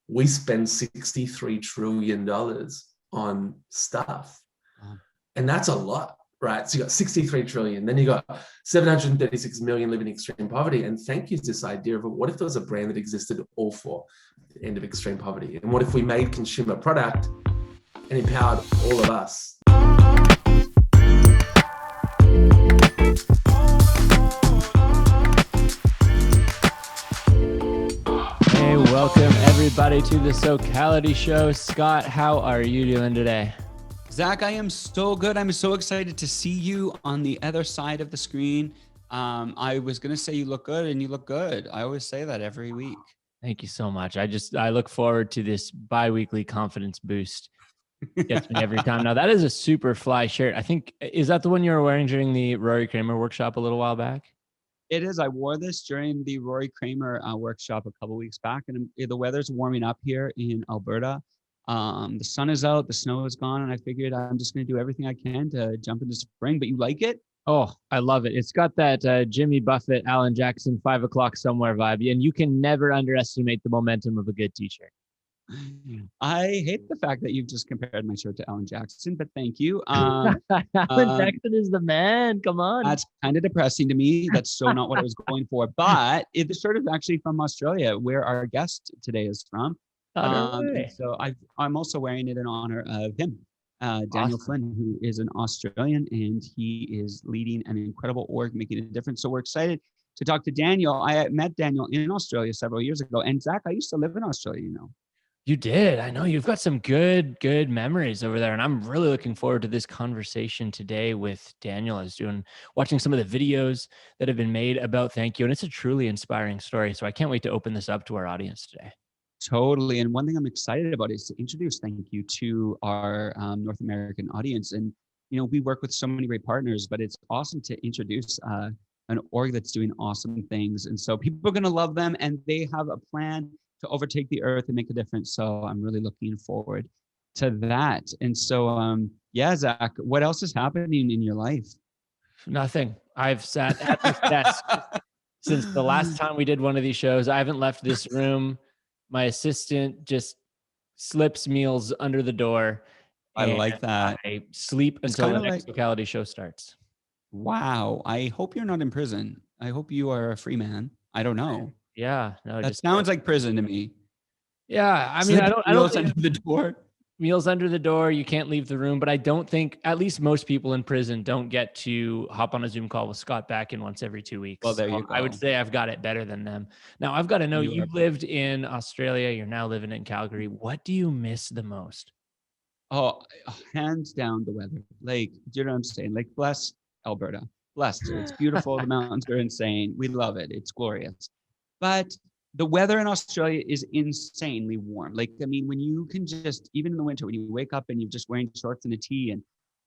we spend $63 trillion on stuff. Wow. And that's a lot, right? So you got 63 trillion, then you got 736 million living in extreme poverty. And Thankyou's this idea of what if there was a brand that existed all for the end of extreme poverty? And what if we made consumer product and empowered all of us? Hey, welcome everybody to the Socality show. Scott, how are you doing today? Zach, I am so good. I'm so excited to see you on the other side of the screen. I was going to say you look good, and you look good. I always say that every week. Thank you so much. I look forward to this bi-weekly confidence boost. Gets me every time. Now, that is a super fly shirt. I think, is that the one you were wearing during the Rory Kramer workshop a little while back? It is. I wore this during the Rory Kramer workshop a couple weeks back, and the weather's warming up here in Alberta. The sun is out, the snow is gone, and I figured I'm just going to do everything I can to jump into spring. But you like it? Oh, I love it. It's got that Jimmy Buffett, Alan Jackson, 5 o'clock somewhere vibe, and you can never underestimate the momentum of a good t-shirt. I hate the fact that you've just compared my shirt to Alan Jackson, but thank you. Alan Jackson is the man. Come on. That's kind of depressing to me. That's so not what I was going for. But the shirt is actually from Australia, where our guest today is from. And so I'm also wearing it in honor of him, Daniel Flynn, who is an Australian, and he is leading an incredible org, making a difference. So we're excited to talk to Daniel. I met Daniel in Australia several years ago. And Zach, I used to live in Australia, you know. You did. I know you've got some good memories over there. And I'm really looking forward to this conversation today with Daniel. I was watching some of the videos that have been made about Thankyou, and it's a truly inspiring story. So I can't wait to open this up to our audience today. Totally. And one thing I'm excited about is to introduce Thankyou to our North American audience. And, you know, we work with so many great partners, but it's awesome to introduce an org that's doing awesome things. And so people are going to love them, and they have a plan to overtake the earth and make a difference. So I'm really looking forward to that. And so, yeah, Zach, what else is happening in your life? Nothing. I've sat at this desk since the last time we did one of these shows. I haven't left this room. My assistant just slips meals under the door. I like that. I sleep until the next Socality show starts. Wow. I hope you're not in prison. I hope you are a free man. I don't know. Yeah, no, that sounds like prison to me. Yeah, I mean, I don't think under the door. Meals under the door. You can't leave the room, but I don't think, at least most people in prison don't get to hop on a Zoom call with Scott Backen once every 2 weeks. Well, there you go. I would say I've got it better than them. Now, I've got to know, you lived in Australia. You're now living in Calgary. What do you miss the most? Oh, hands down, the weather. Like, do you know what I'm saying? Like, bless Alberta. Blessed. It's beautiful. The mountains are insane. We love it. It's glorious. But the weather in Australia is insanely warm. Like, I mean, when you can just, even in the winter, when you wake up and you're just wearing shorts and a tee,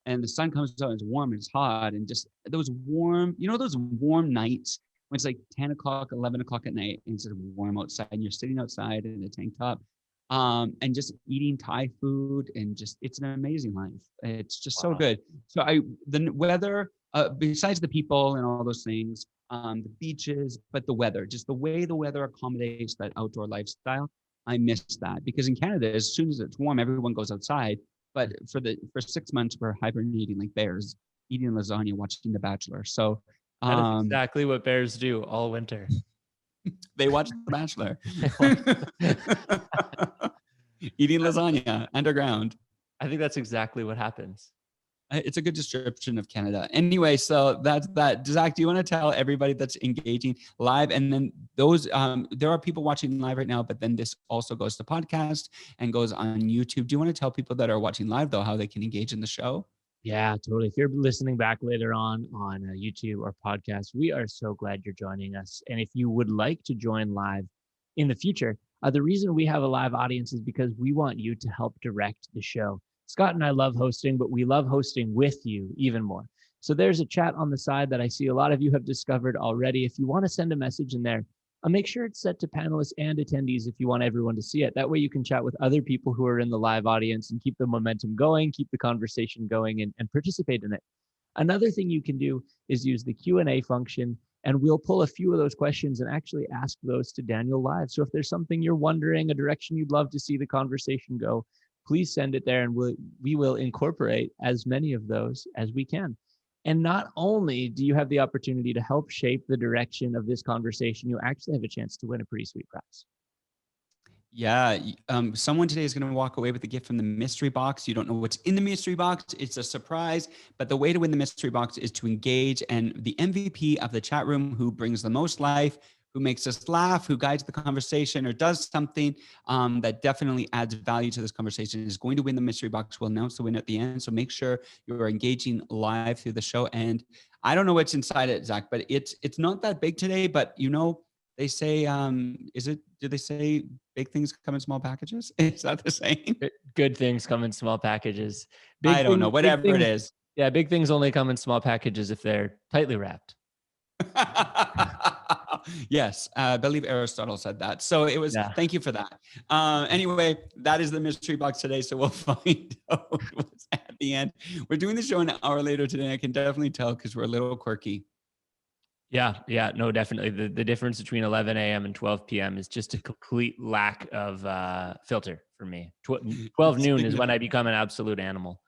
and the sun comes out, and it's warm and it's hot, and just those warm, you know, those warm nights when it's like 10 o'clock, 11 o'clock at night, and it's just warm outside, and you're sitting outside in a tank top, and just eating Thai food, and just, it's an amazing life. It's just so good. So the weather, besides the people and all those things, the beaches, but the weather, just the way the weather accommodates that outdoor lifestyle. I miss that, because in Canada, as soon as it's warm, everyone goes outside. But for 6 months, we're hibernating like bears, eating lasagna, watching The Bachelor. So that is exactly what bears do all winter. They watch The Bachelor. Eating lasagna underground. I think that's exactly what happens. It's a good description of Canada. Anyway, so that's that. Zach, do you want to tell everybody that's engaging live? And then those, there are people watching live right now, but then this also goes to podcast and goes on YouTube. Do you want to tell people that are watching live, though, how they can engage in the show? Yeah, totally. If you're listening back later on YouTube or podcast, we are so glad you're joining us. And if you would like to join live in the future, the reason we have a live audience is because we want you to help direct the show. Scott and I love hosting, but we love hosting with you even more. So there's a chat on the side that I see a lot of you have discovered already. If you want to send a message in there, make sure it's set to panelists and attendees if you want everyone to see it. That way you can chat with other people who are in the live audience and keep the momentum going, keep the conversation going, and participate in it. Another thing you can do is use the Q&A function And we'll pull a few of those questions and actually ask those to Daniel live. So if there's something you're wondering, a direction you'd love to see the conversation go, please send it there, and we will incorporate as many of those as we can. And not only do you have the opportunity to help shape the direction of this conversation, you actually have a chance to win a pretty sweet prize. Yeah, someone today is going to walk away with a gift from the mystery box. You don't know what's in the mystery box. It's a surprise, but the way to win the mystery box is to engage. And the MVP of the chat room, who brings the most life, who makes us laugh, who guides the conversation, or does something that definitely adds value to this conversation, is going to win the mystery box. We'll announce the winner at the end. So make sure you're engaging live through the show. And I don't know what's inside it, Zach, but it's not that big today, but you know, they say, do they say big things come in small packages? Is that the saying? Good things come in small packages. I don't know, whatever it is. Yeah, big things only come in small packages if they're tightly wrapped. Yes, I believe Aristotle said that. So it was, Thank you for that. Anyway, that is the mystery box today. So we'll find out what's at the end. We're doing the show an hour later today. I can definitely tell because we're a little quirky. Yeah, no, definitely. The difference between 11 a.m. and 12 p.m. is just a complete lack of filter for me. 12 noon is when I become an absolute animal.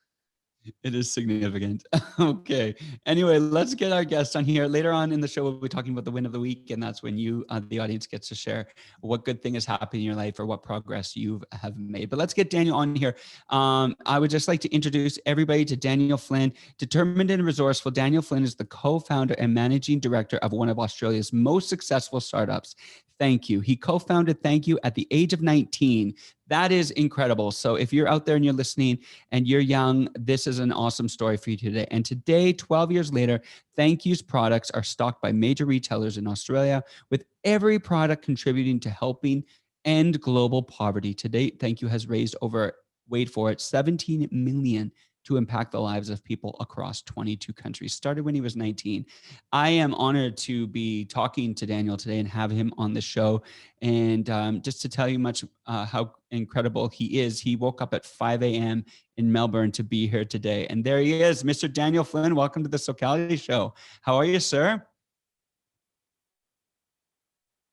It is significant. Okay. Anyway, let's get our guest on here. Later on in the show, we'll be talking about the win of the week. And that's when you, the audience, gets to share what good thing has happened in your life or what progress you have made. But let's get Daniel on here. I would just like to introduce everybody to Daniel Flynn. Determined and resourceful, Daniel Flynn is the co-founder and managing director of one of Australia's most successful startups, Thankyou. He co-founded Thankyou at the age of 19. That is incredible. So if you're out there and you're listening and you're young, this is an awesome story for you today. And today, 12 years later, Thankyou's products are stocked by major retailers in Australia, with every product contributing to helping end global poverty. To date, Thankyou has raised over, wait for it, 17 million to impact the lives of people across 22 countries. Started when he was 19. I am honored to be talking to Daniel today and have him on the show. And just to tell you much how incredible he is, he woke up at 5 a.m. in Melbourne to be here today. And there he is, Mr. Daniel Flynn. Welcome to the Socality Show. How are you, sir?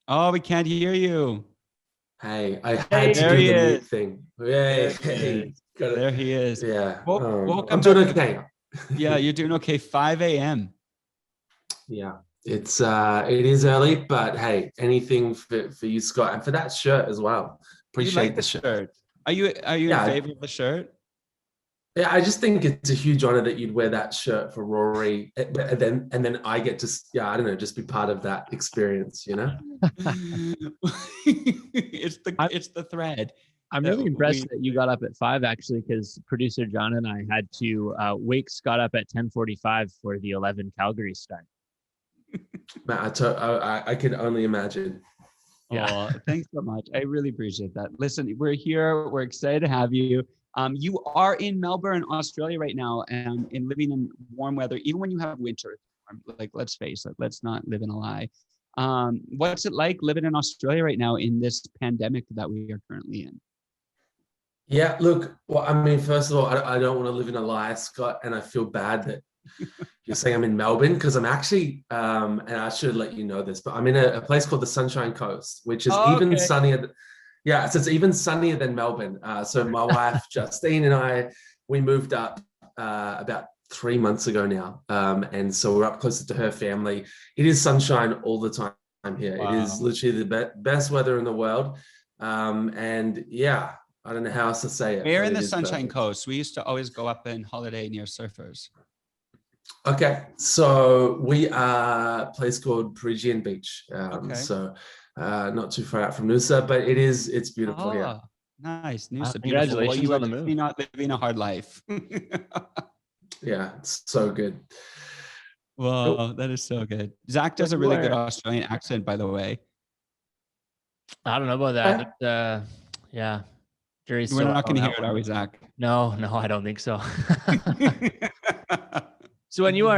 Oh, we can't hear you. Hey, I had to do the mute thing. Hey. There he is. Yeah. I'm doing okay. Yeah, you're doing okay. 5 a.m. Yeah, it is early, but hey, anything for you, Scott, and for that shirt as well. Appreciate the shirt. Are you in favor of the shirt? Yeah, I just think it's a huge honor that you'd wear that shirt for Rory, and then I get to, I don't know, just be part of that experience, you know. It's the thread. I'm really impressed that you got up at 5, actually, because producer John and I had to wake Scott up at 10:45 for the 11 Calgary start. I can only imagine. Yeah, thanks so much. I really appreciate that. Listen, we're here. We're excited to have you. You are in Melbourne, Australia right now, and living in warm weather, even when you have winter. Like, let's face it, let's not live in a lie. What's it like living in Australia right now in this pandemic that we are currently in? Yeah, look, well, I mean, first of all, I don't want to live in a lie, Scott, and I feel bad that you're saying I'm in Melbourne, because I'm actually, and I should let you know this, but I'm in a place called the Sunshine Coast, which is even sunnier. Yeah, so it's even sunnier than Melbourne. So my wife, Justine, and we moved up about 3 months ago now. And so we're up closer to her family. It is sunshine all the time here. Wow. It is literally the best weather in the world. And yeah, I don't know how else to say it. We're in the Sunshine Coast. We used to always go up and holiday near surfers. Okay, so we are a place called Parisian Beach. So not too far out from Noosa, but it's beautiful. Yeah. Nice. Noosa, congratulations. Well, you on the move. Not living a hard life. Yeah, it's so good. Well, that is so good. Zach does a really good Australian accent, by the way. I don't know about that. Yeah. We're not going to hear it, are we, Zach? No, I don't think so. So when you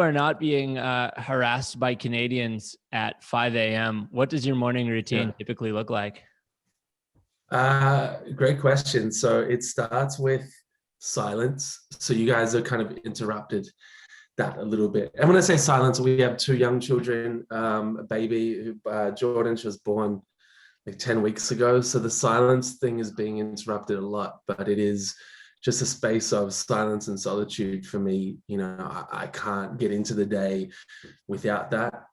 are not being harassed by Canadians at 5 a.m., what does your morning routine typically look like? Great question. So it starts with silence. So you guys are kind of interrupted that a little bit. And when I say silence, we have 2 young children, a baby, Jordan, she was born like 10 weeks ago. So the silence thing is being interrupted a lot, but it is just a space of silence and solitude for me. You know, I can't get into the day without that,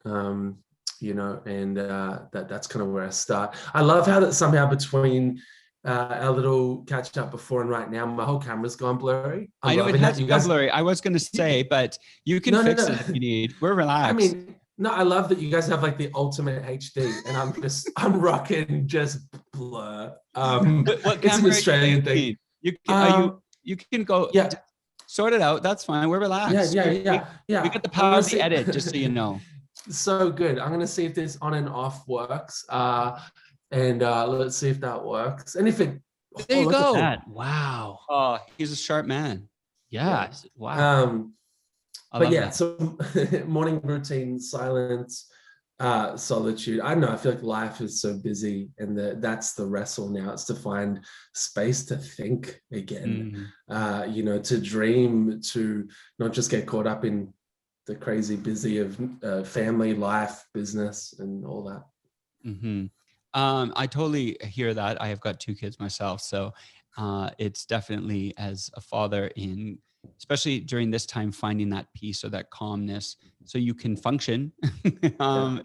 you know, and that's kind of where I start. I love how that somehow between our little catch up before and right now, my whole camera's gone blurry. I know it has gone blurry. I was going to say, but you can fix it if you need. We're relaxed. I mean, no, I love that you guys have like the ultimate HD, and I'm rocking just blur. What it's an Australian thing. You can go sort it out. That's fine. We're relaxed. Yeah. We got the power of the edit, just so you know. So good. I'm gonna see if this on and off works. And let's see if that works. And if it, there you go. Wow. Oh, he's a sharp man. Yeah. Wow. But yeah, so morning routine, silence, solitude. I don't know. I feel like life is so busy, and that's the wrestle now. It's to find space to think again, you know, to dream, to not just get caught up in the crazy busy of family life, business, and all that. I totally hear that. I have got 2 kids myself, so it's definitely, as a father, especially during this time, finding that peace or that calmness so you can function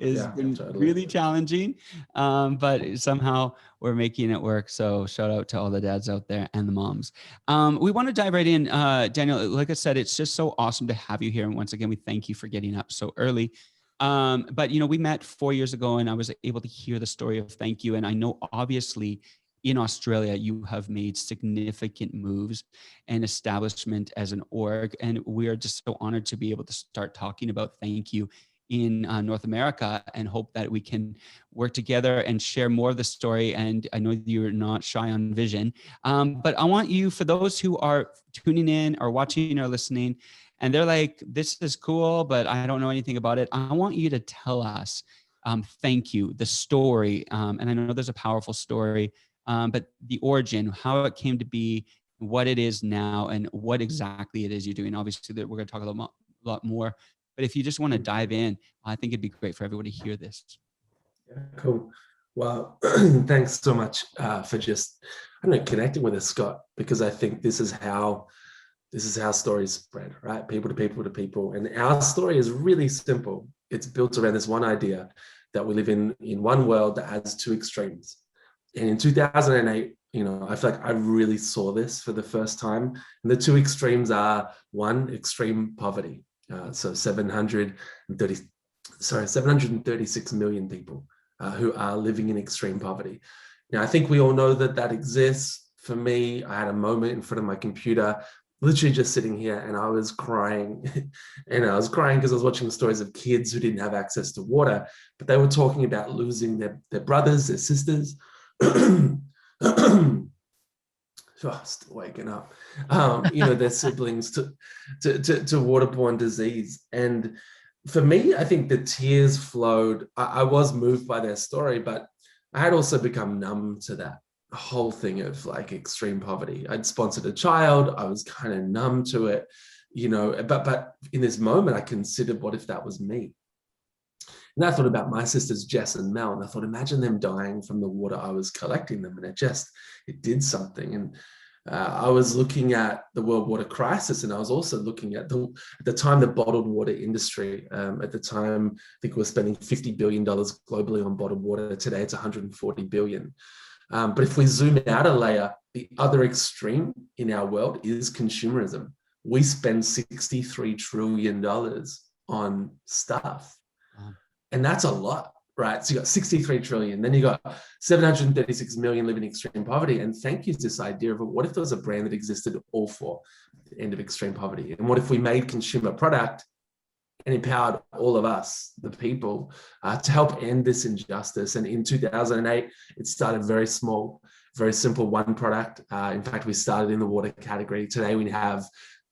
is really challenging. But somehow we're making it work. So shout out to all the dads out there and the moms. We want to dive right in. Daniel, like I said, it's just so awesome to have you here. And once again, we thank you for getting up so early. But, you know, we met 4 years ago, and I was able to hear the story of Thankyou. And I know, obviously, in Australia, you have made significant moves and establishment as an org. And we are just so honored to be able to start talking about Thankyou in North America, and hope that we can work together and share more of the story. And I know you're not shy on vision, but I want you, for those who are tuning in or watching or listening, and they're like, this is cool, but I don't know anything about it, I want you to tell us, Thankyou, the story. And I know there's a powerful story, but the origin, how it came to be, what it is now, and what exactly it is you're doing. Obviously, that we're going to talk a lot more, but if you just want to dive in, I think it'd be great for everyone to hear this. Yeah, cool. Well, thanks so much for just, I don't know, connecting with us, Scott, because I think this is how stories spread, right? People to people to people. And our story is really simple. It's built around this one idea that we live in one world that has 2 extremes. And in 2008, you know, I feel like I really saw this for the first time. And the 2 extremes are, one, extreme poverty. So 736 million people who are living in extreme poverty. Now, I think we all know that exists. For me, I had a moment in front of my computer, literally just sitting here, and I was crying. And I was crying because I was watching stories of kids who didn't have access to water, but they were talking about losing their brothers, their sisters. Still waking up. You know, their siblings to waterborne disease. And for me, I think the tears flowed. I was moved by their story, but I had also become numb to that whole thing of like extreme poverty. I'd sponsored a child. I was kind of numb to it, you know, but in this moment, I considered, what if that was me? And I thought about my sisters, Jess and Mel, and I thought, imagine them dying from the water I was collecting them. And it did something. And I was looking at the world water crisis, and I was also looking at at the time, the bottled water industry. At the time, I think we're spending $50 billion globally on bottled water. Today, it's $140 billion. But if we zoom out a layer, the other extreme in our world is consumerism. We spend $63 trillion on stuff. Wow. And that's a lot, right? So you got 63 trillion, then you got 736 million living in extreme poverty. And Thankyou's this idea of, what if there was a brand that existed all for the end of extreme poverty? And what if we made consumer product and empowered all of us, the people, to help end this injustice? And in 2008, it started very small, very simple, one product. In fact, we started in the water category. Today, we have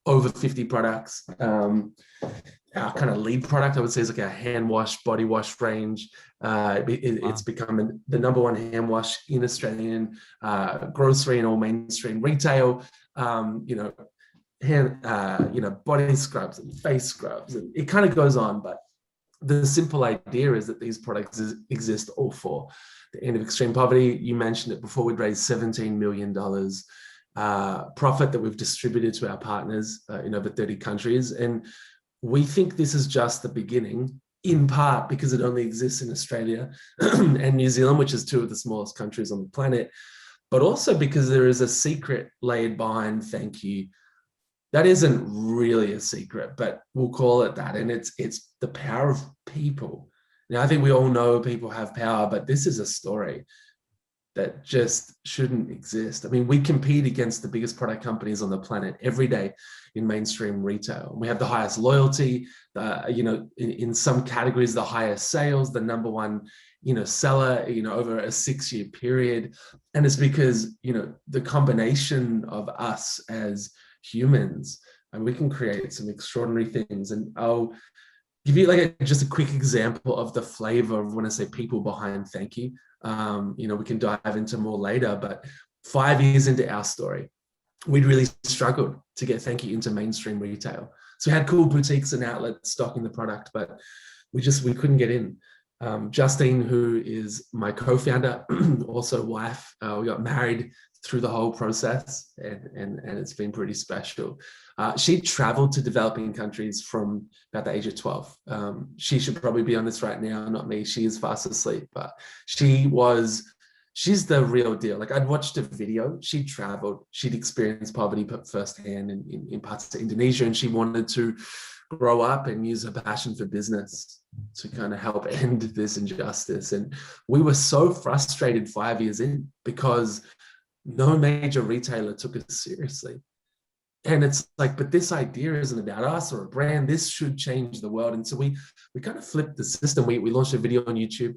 over 50 products. Our kind of lead product, I would say, is like a hand wash, body wash range. It's become the number 1 hand wash in Australian grocery and all mainstream retail. You know, body scrubs and face scrubs, and it kind of goes on. But the simple idea is that these products exist all for the end of extreme poverty. You mentioned it before. We'd raised $17 million profit that we've distributed to our partners in over 30 countries. And we think this is just the beginning, in part because it only exists in Australia and New Zealand, which is two of the smallest countries on the planet, but also because there is a secret laid behind Thankyou. That isn't really a secret, but we'll call it that. And it's the power of people. Now, I think we all know people have power, but this is a story that just shouldn't exist. I mean, we compete against the biggest product companies on the planet every day in mainstream retail. We have the highest loyalty, in some categories, the highest sales, the number one, seller, over a 6-year period. And it's because, the combination of us as humans, and we can create some extraordinary things. And I'll give you just a quick example of the flavor of when I say people behind Thankyou. We can dive into more later, but 5 years into our story, we'd really struggled to get Thankyou into mainstream retail. So we had cool boutiques and outlets stocking the product, but we couldn't get in. Justine, who is my co-founder, also wife, we got married through the whole process, and it's been pretty special. She traveled to developing countries from about the age of 12. She should probably be on this right now, not me. She is fast asleep, but she's the real deal. I'd watched a video. She traveled, she'd experienced poverty firsthand in parts of Indonesia, and she wanted to grow up and use her passion for business to kind of help end this injustice. And we were so frustrated 5 years in because no major retailer took it seriously. And it's but this idea isn't about us or a brand. This should change the world. And so we kind of flipped the system. We launched a video on YouTube,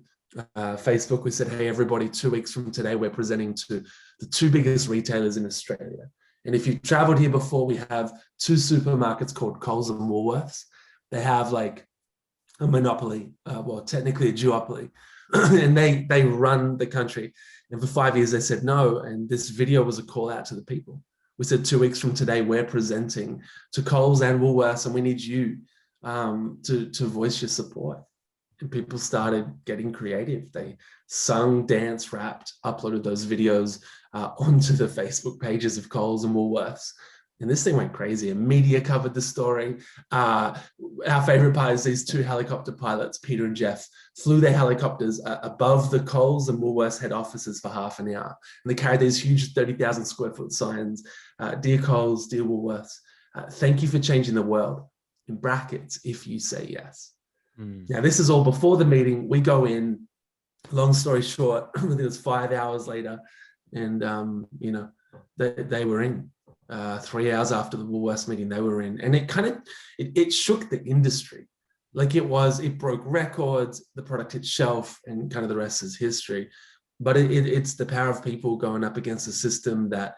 Facebook. We said, hey, everybody, 2 weeks from today, we're presenting to the 2 biggest retailers in Australia. And if you've traveled here before, we have 2 supermarkets called Coles and Woolworths. They have a monopoly, technically a duopoly, and they run the country. And for 5 years, they said no. And this video was a call out to the people. We said 2 weeks from today, we're presenting to Coles and Woolworths, and we need you to voice your support. And people started getting creative. They sung, danced, rapped, uploaded those videos onto the Facebook pages of Coles and Woolworths. And this thing went crazy. And media covered the story. Our favorite part is these 2 helicopter pilots, Peter and Jeff, flew their helicopters above the Coles and Woolworths head offices for half an hour. And they carried these huge 30,000 square foot signs. Dear Coles, dear Woolworths, thank you for changing the world. In brackets, if you say yes. Now, this is all before the meeting. We go in, long story short, I think it was 5 hours later, and, they were in. 3 hours after the Woolworths meeting, they were in. And it shook the industry. It broke records, the product hit shelf, and kind of the rest is history. But it's the power of people going up against a system that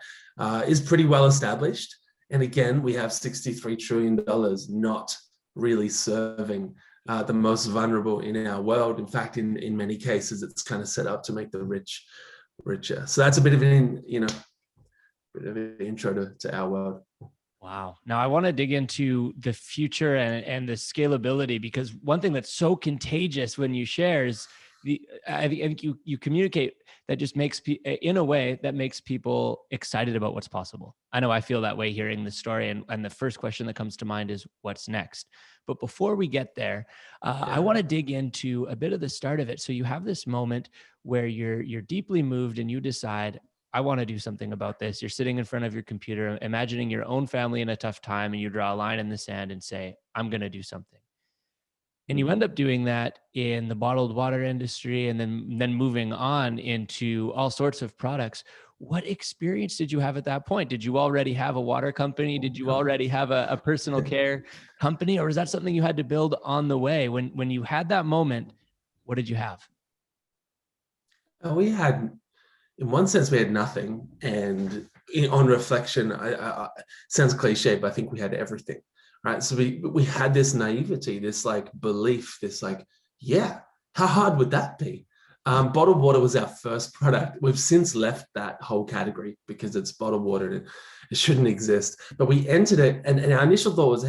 is pretty well established. And again, we have $63 trillion not really serving the most vulnerable in our world. In fact, in many cases, it's kind of set up to make the rich richer. So that's a bit of an intro to our world. Wow. Now I want to dig into the future and the scalability, because one thing that's so contagious when you share is I think you communicate that just makes in a way that makes people excited about what's possible. I know I feel that way hearing the story, and the first question that comes to mind is what's next. But before we get there, I want to dig into a bit of the start of it. So you have this moment where you're deeply moved and you decide, I want to do something about this. You're sitting in front of your computer, imagining your own family in a tough time, and you draw a line in the sand and say, I'm going to do something. And you end up doing that in the bottled water industry, and then moving on into all sorts of products. What experience did you have at that point? Did you already have a water company? Did you already have a personal care company? Or is that something you had to build on the way? When you had that moment, what did you have? We had, in one sense, we had nothing. And on reflection, I sounds cliche, but I think we had everything. Right. So we had this naivety, this belief, this how hard would that be? Bottled water was our first product. We've since left that whole category because it's bottled water and it shouldn't exist. But we entered it, and our initial thought was,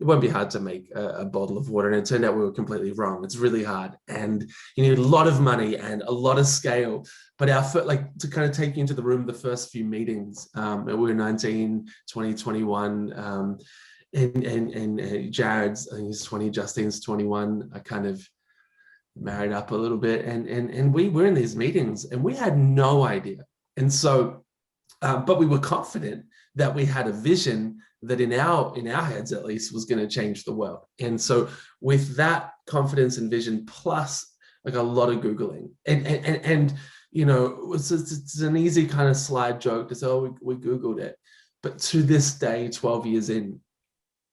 it won't be hard to make a bottle of water. And it turned out we were completely wrong. It's really hard. And you need a lot of money and a lot of scale. But like to kind of take you into the room, the first few meetings, we were 19, 20, 21, and Jared's, I think he's 20, Justine's 21. I kind of married up a little bit, and we were in these meetings and we had no idea. And so, but we were confident that we had a vision that in our heads at least was going to change the world. And so with that confidence and vision, plus like a lot of Googling and you know, it's an easy kind of slide joke to say, oh, we Googled it. But to this day, 12 years in,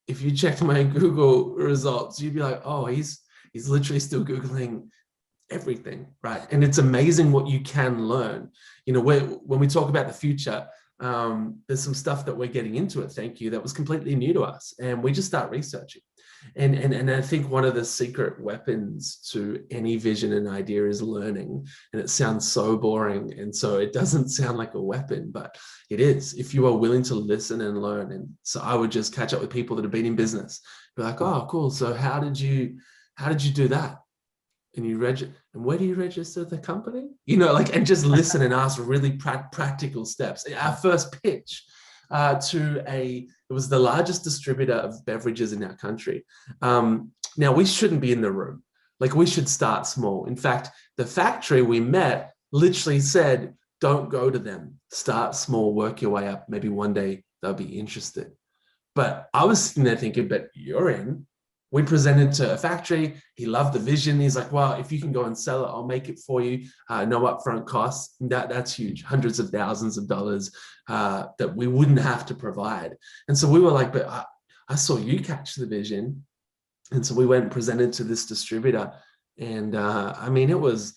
if you checked my Google results, you'd be like, oh, he's literally still Googling everything, right? And it's amazing what you can learn. You know, when we talk about the future, there's some stuff that we're getting into at Thankyou that was completely new to us, and we just start researching. And I think one of the secret weapons to any vision and idea is learning. And it sounds so boring, and so it doesn't sound like a weapon, but it is if you are willing to listen and learn. And so I would just catch up with people that have been in business, be like, oh, cool. So how did you do that? And and where do you register the company? You know, like, and just listen and ask really practical steps. Our first pitch it was the largest distributor of beverages in our country. Now we shouldn't be in the room. Like, we should start small. In fact, the factory we met literally said, don't go to them, start small, work your way up. Maybe one day they'll be interested. But I was sitting there thinking, but you're in. We presented to a factory. He loved the vision. He's like, well, if you can go and sell it, I'll make it for you. No upfront costs. That's huge. Hundreds of thousands of dollars that we wouldn't have to provide. And so we were like, but I saw you catch the vision. And so we went and presented to this distributor. And I mean, it was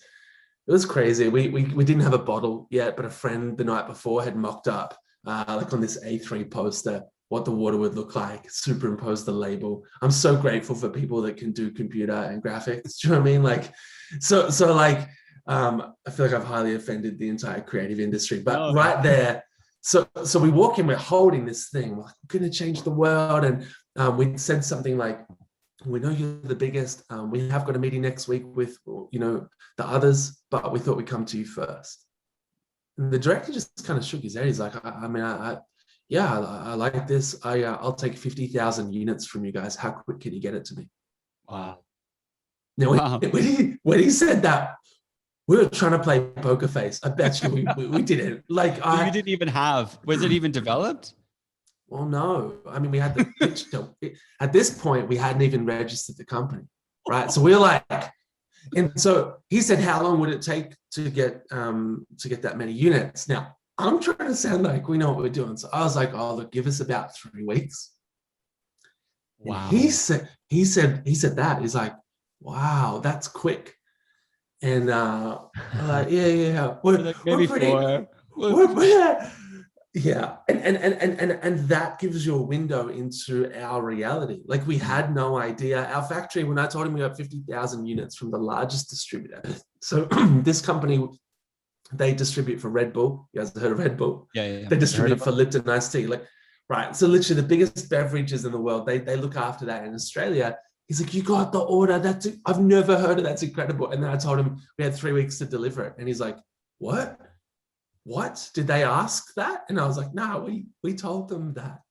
crazy. We didn't have a bottle yet, but a friend the night before had mocked up, like on this A3 poster, what the water would look like, superimpose the label. I'm so grateful for people that can do computer and graphics. Do you know what I mean? Like, so like, I feel like I've highly offended the entire creative industry, but right there. So we walk in, we're holding this thing, we're like, we're going to change the world. And we said something like, we know you're the biggest. We have got a meeting next week with, you know, the others, but we thought we'd come to you first. And the director just kind of shook his head. He's like, I like this. I'll take 50,000 units from you guys. How quick can you get it to me? Wow. Now, when he said that, we were trying to play poker face. I bet you we didn't. Like, you didn't even have. Was it even developed? Well, no. I mean, we had the pitch. At this point, we hadn't even registered the company, right? So we were like, and so he said, how long would it take to get that many units? Now, I'm trying to sound like we know what we're doing. So I was like, oh, look, give us about 3 weeks. Wow. And he said that. He's like, wow, that's quick. And I'm like, yeah. Maybe 4. Yeah. And that gives you a window into our reality. Like, we had no idea. Our factory, when I told him we got 50,000 units from the largest distributor. So this company, they distribute for Red Bull. You guys have heard of Red Bull? Yeah. They distribute for Lipton iced tea. Like, right. So literally the biggest beverages in the world, they look after that in Australia. He's like, you got the order. I've never heard of that. That's incredible. And then I told him we had 3 weeks to deliver it. And he's like, what? Did they ask that? And I was like, no, we told them that.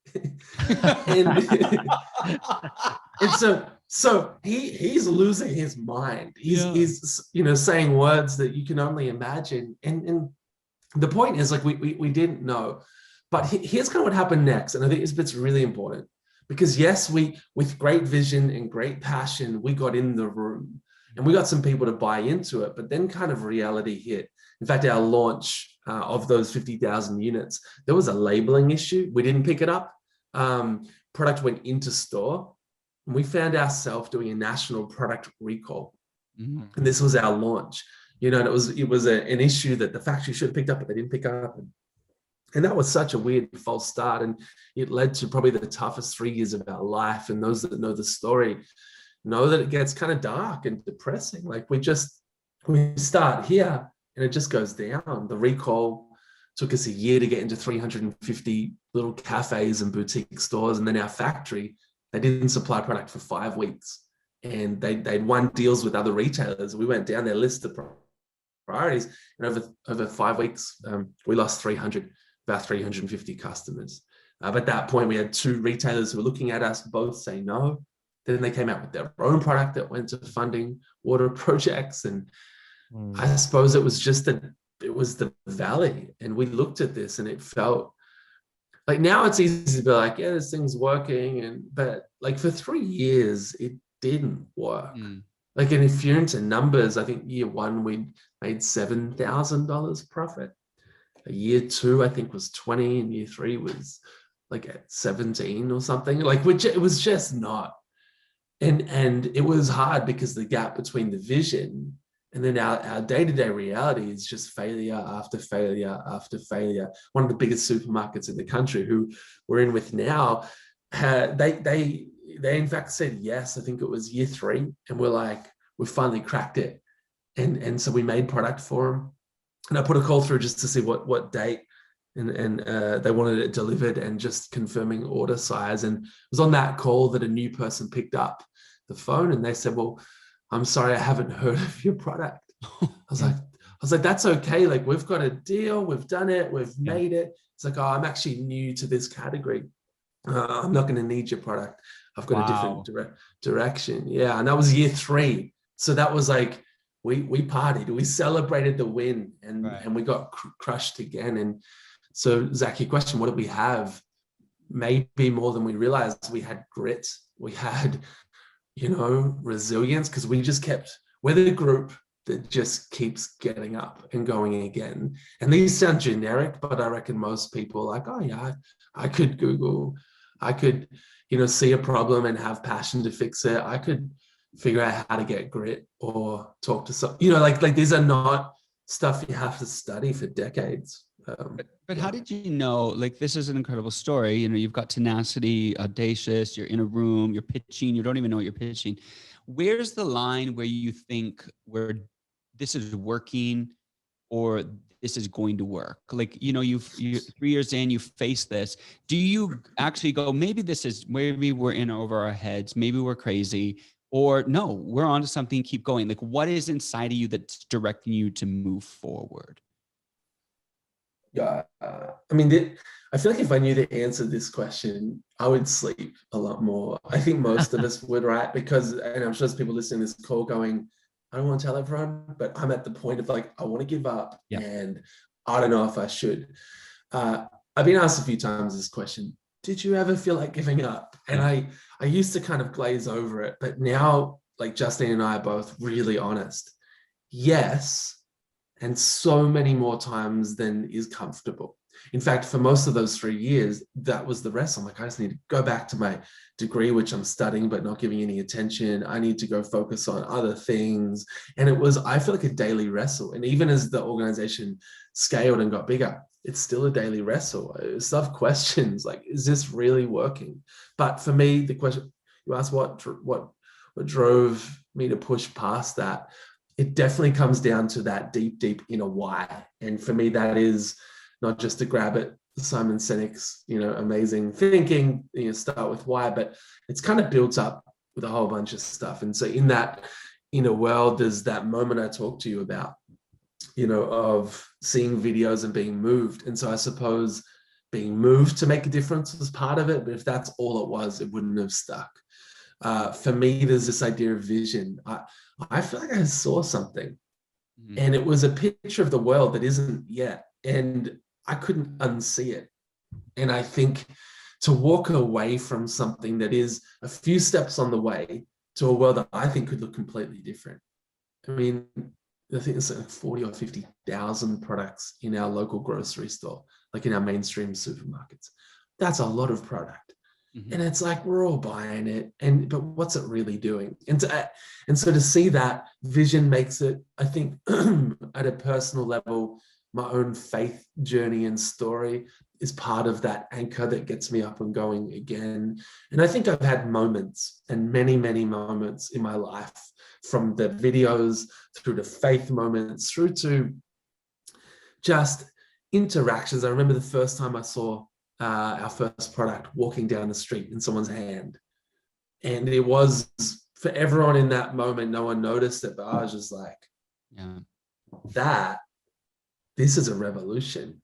and so he's losing his mind. He's saying words that you can only imagine. And the point is, like, we didn't know. But here's kind of what happened next. And I think this bit's really important. Because yes, we, with great vision and great passion, we got in the room and we got some people to buy into it, but then kind of reality hit. In fact, our launch of those 50,000 units, there was a labeling issue. We didn't pick it up. Product went into store and we found ourselves doing a national product recall. Mm-hmm. And this was our launch, and it was an issue that the factory should have picked up, but they didn't pick up. And that was such a weird false start. And it led to probably the toughest 3 years of our life. And those that know the story know that it gets kind of dark and depressing. Like, we We start here and it just goes down. The recall took us a year to get into 350 little cafes and boutique stores. And then our factory, they didn't supply product for 5 weeks. And they'd won deals with other retailers. We went down their list of priorities, and over 5 weeks, we lost about 350 customers. At that point, we had 2 retailers who were looking at us, both say no. Then they came out with their own product that went to funding water projects. And I suppose it was just it was the valley. And we looked at this and it felt like, now it's easy to be like, yeah, this thing's working. But like for 3 years, it didn't work. Like, and if you're into numbers, I think year 1, we made $7,000 profit. Year 2, I think, was 20, and year 3 was like at 17 or something. Like, which it was just not. And it was hard because the gap between the vision and then our day-to-day reality is just failure after failure after failure. One of the biggest supermarkets in the country, who we're in with now, they in fact said yes. I think it was year 3, and we're like, we finally cracked it. And so we made product for them. And I put a call through just to see what date, and they wanted it delivered and just confirming order size. And it was on that call that a new person picked up the phone and they said, well, I'm sorry, I haven't heard of your product. I was like, that's okay. Like, we've got a deal, we've done it, we've made it. It's like, oh, I'm actually new to this category. I'm not going to need your product. I've got a different direction. Yeah. And that was year 3. So that was like, we partied, we celebrated the win, and we got crushed again. And so, Zach, your question, what did we have? Maybe more than we realized. We had grit. We had, resilience, because we're the group that just keeps getting up and going again. And these sound generic, but I reckon most people are like, oh yeah, I could Google, I could, see a problem and have passion to fix it. I could figure out how to get grit or talk to some, like these are not stuff you have to study for decades. But how did you know, like, this is an incredible story, you've got tenacity, audacious, you're in a room, you're pitching, you don't even know what you're pitching. Where's the line where you think where this is working or this is going to work? Like, you 3 years in, you face this. Do you actually go, maybe we're in over our heads, maybe we're crazy, or no, we're onto something, keep going? Like, what is inside of you that's directing you to move forward? Yeah, I feel like if I knew the answer to this question, I would sleep a lot more. I think most of us would, right? Because, and I'm sure there's people listening to this call going, I don't want to tell everyone, but I'm at the point of like, I want to give up, and I don't know if I should. I've been asked a few times this question, did you ever feel like giving up? And I used to kind of glaze over it, but now, like, Justine and I are both really honest. Yes. And so many more times than is comfortable. In fact, for most of those 3 years, that was the rest. I'm like, I just need to go back to my degree, which I'm studying, but not giving any attention. I need to go focus on other things. And I feel like a daily wrestle. And even as the organization scaled and got bigger, it's still a daily wrestle. I still have questions like, is this really working? But for me, the question you asked, what drove me to push past that, it definitely comes down to that deep inner why. And for me, that is not just to grab at Simon Sinek's, amazing thinking, start with why, but it's kind of built up with a whole bunch of stuff. And so in that inner world, there's that moment I talked to you about, of seeing videos and being moved. And so I suppose being moved to make a difference was part of it, but if that's all it was, it wouldn't have stuck. For me, there's this idea of vision. I feel like I saw something, and it was a picture of the world that isn't yet, and I couldn't unsee it. And I think to walk away from something that is a few steps on the way to a world that I think could look completely different. I mean, I think there's like 40 or 50,000 products in our local grocery store, like in our mainstream supermarkets. That's a lot of product. And it's like, we're all buying it, but what's it really doing? And so to see that vision makes it, I think, at a personal level, my own faith journey and story is part of that anchor that gets me up and going again. And I think I've had moments, and many, many moments in my life, from the videos through to faith moments, through to just interactions. I remember the first time I saw our first product walking down the street in someone's hand. And it was, for everyone in that moment, no one noticed it, but I was just like, this is a revolution.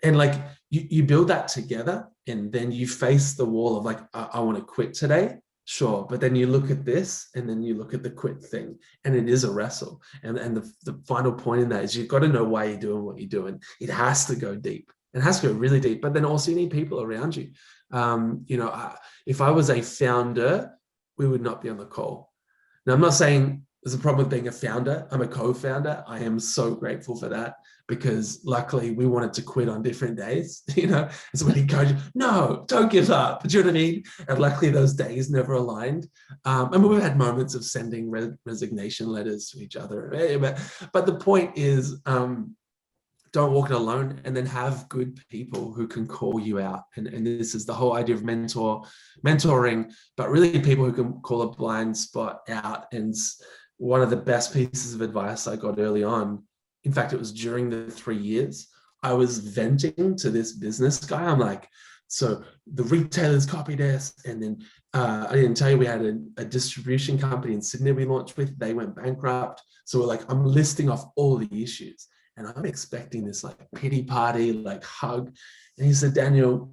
And like, you build that together, and then you face the wall of like, I want to quit today. Sure. But then you look at this, and then you look at the quit thing, and it is a wrestle. And the final point in that is you've got to know why you're doing what you're doing. It has to go deep. It has to go really deep, but then also you need people around you. If I was a founder, we would not be on the call. Now, I'm not saying there's a problem with being a founder. I'm a co-founder. I am so grateful for that, because luckily we wanted to quit on different days, and so when he goes, no, don't give up. Do you know what I mean? And luckily those days never aligned. And we've had moments of sending resignation letters to each other. But the point is, don't walk it alone, and then have good people who can call you out. And this is the whole idea of mentoring, but really people who can call a blind spot out. And one of the best pieces of advice I got early on, in fact, it was during the 3 years, I was venting to this business guy. I'm like, so the retailers copied us. And then I didn't tell you, we had a distribution company in Sydney we launched with. They went bankrupt. So we're like, I'm listing off all the issues. And I'm expecting this like pity party, like hug. And he said, Daniel,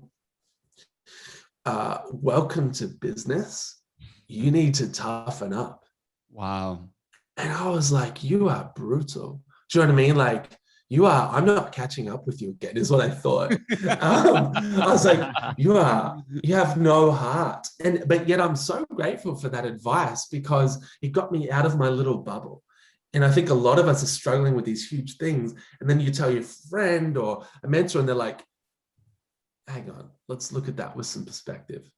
welcome to business. You need to toughen up. Wow. And I was like, you are brutal. Do you know what I mean? Like, I'm not catching up with you again, is what I thought. I was like, you have no heart. But yet I'm so grateful for that advice, because it got me out of my little bubble. And I think a lot of us are struggling with these huge things. And then you tell your friend or a mentor, and they're like, hang on, let's look at that with some perspective.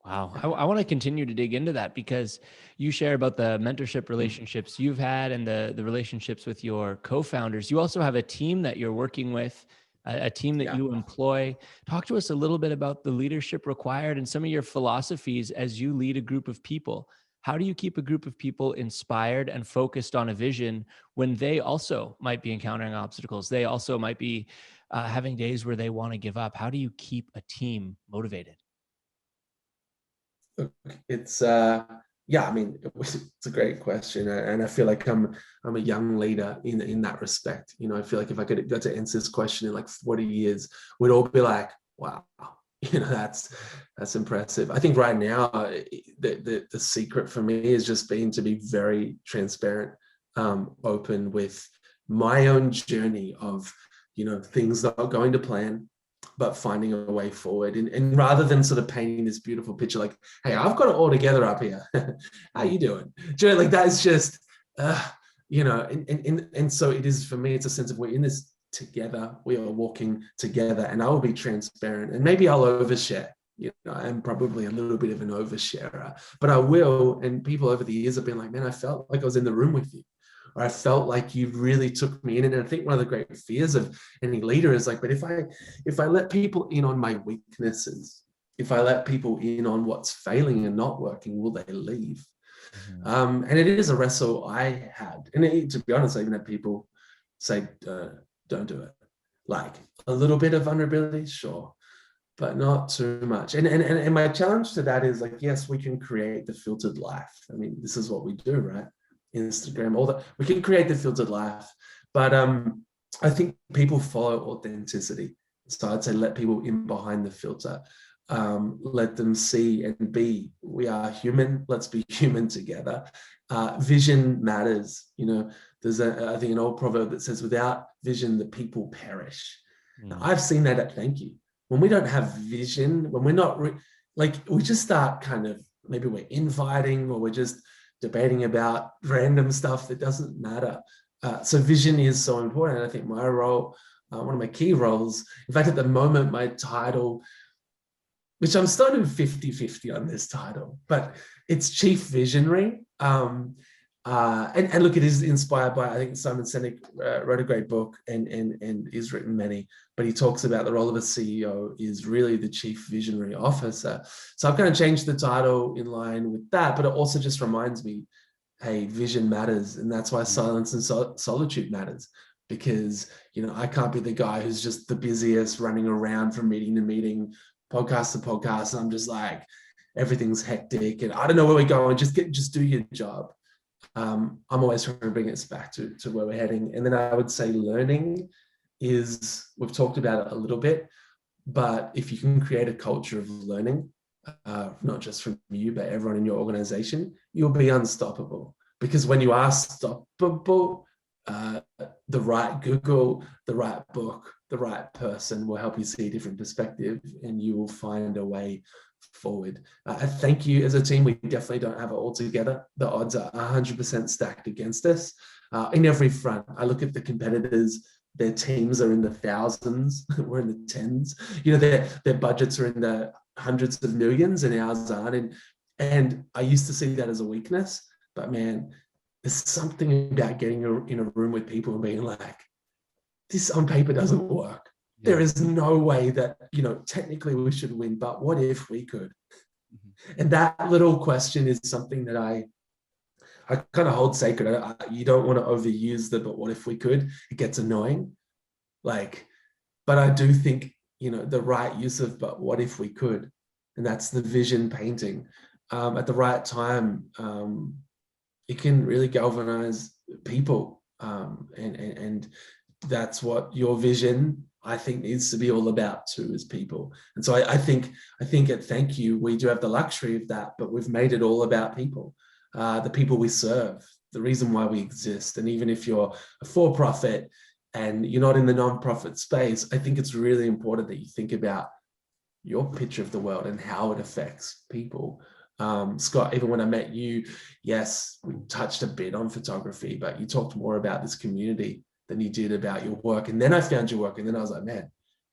Wow. I want to continue to dig into that, because you share about the mentorship relationships you've had and the relationships with your co-founders. You also have a team that you're working with, a team that you employ. Talk to us a little bit about the leadership required and some of your philosophies as you lead a group of people. How do you keep a group of people inspired and focused on a vision when they also might be encountering obstacles? They also might be having days where they want to give up. How do you keep a team motivated? It's a great question, and I feel like I'm a young leader in that respect. I feel like if I got to answer this question in like 40 years, we'd all be like, wow, that's impressive. I think right now the secret for me is just being to be very transparent, open with my own journey of things not going to plan, but finding a way forward. And rather than sort of painting this beautiful picture like, hey, I've got it all together up here. How you doing? Like that's just, and so it is for me, it's a sense of we're in this together, we are walking together, and I will be transparent, and maybe I'll overshare. I'm probably a little bit of an oversharer, but I will. And people over the years have been like, man, I felt like I was in the room with you, or I felt like you really took me in. And I think one of the great fears of any leader is like, but if I let people in on my weaknesses, if I let people in on what's failing and not working, will they leave? And it is a wrestle I had. And to be honest, I even had people say, don't do it. Like a little bit of vulnerability, sure, but not too much. And my challenge to that is like, yes, we can create the filtered life. I mean, this is what we do, right? Instagram, all that. We can create the filtered life, but I think people follow authenticity. So I'd say let people in behind the filter. Let them see and be. We are human. Let's be human together. Vision matters. There's I think an old proverb that says, without vision, the people perish. Now, I've seen that at Thankyou. When we don't have vision, when we're not we just start kind of, maybe we're infighting, or we're just debating about random stuff that doesn't matter. So vision is so important. And I think my role, one of my key roles, in fact, at the moment, my title, which I'm starting 50-50 on this title, but it's Chief Visionary. And look, it is inspired by, I think Simon Sinek wrote a great book and he's written many, but he talks about the role of a CEO is really the chief visionary officer. So I've kind of changed the title in line with that, but it also just reminds me, hey, vision matters. And that's why silence and solitude matters, because, I can't be the guy who's just the busiest running around from meeting to meeting, podcast to podcast. And I'm just like, everything's hectic and I don't know where we're going. Just do your job. I'm always trying to bring us back to where we're heading. And then I would say learning is, we've talked about it a little bit, but if you can create a culture of learning, not just from you, but everyone in your organization, you'll be unstoppable. Because when you are stoppable, the right Google, the right book, the right person will help you see a different perspective and you will find a way forward. Thank you. As a team, we definitely don't have it all together. The odds are 100% stacked against us in every front. I look at the competitors, their teams are in the thousands, we're in the tens. Their budgets are in the hundreds of millions and ours aren't. And I used to see that as a weakness, but man, there's something about getting in a room with people and being like, this on paper doesn't work. Yeah. There is no way that, technically we should win, but what if we could? Mm-hmm. And that little question is something that I kind of hold sacred. You don't want to overuse but what if we could? It gets annoying. But I do think, the right use of, but what if we could? And that's the vision painting. At the right time, it can really galvanize people. And that's what your vision, I think, needs to be all about too, is people. And so I think at Thankyou, we do have the luxury of that, but we've made it all about people, the people we serve, the reason why we exist. And even if you're a for-profit and you're not in the non-profit space, I think it's really important that you think about your picture of the world and how it affects people. Scott, even when I met you, yes, we touched a bit on photography, but you talked more about this community than you did about your work. And then I found your work and then I was like, man,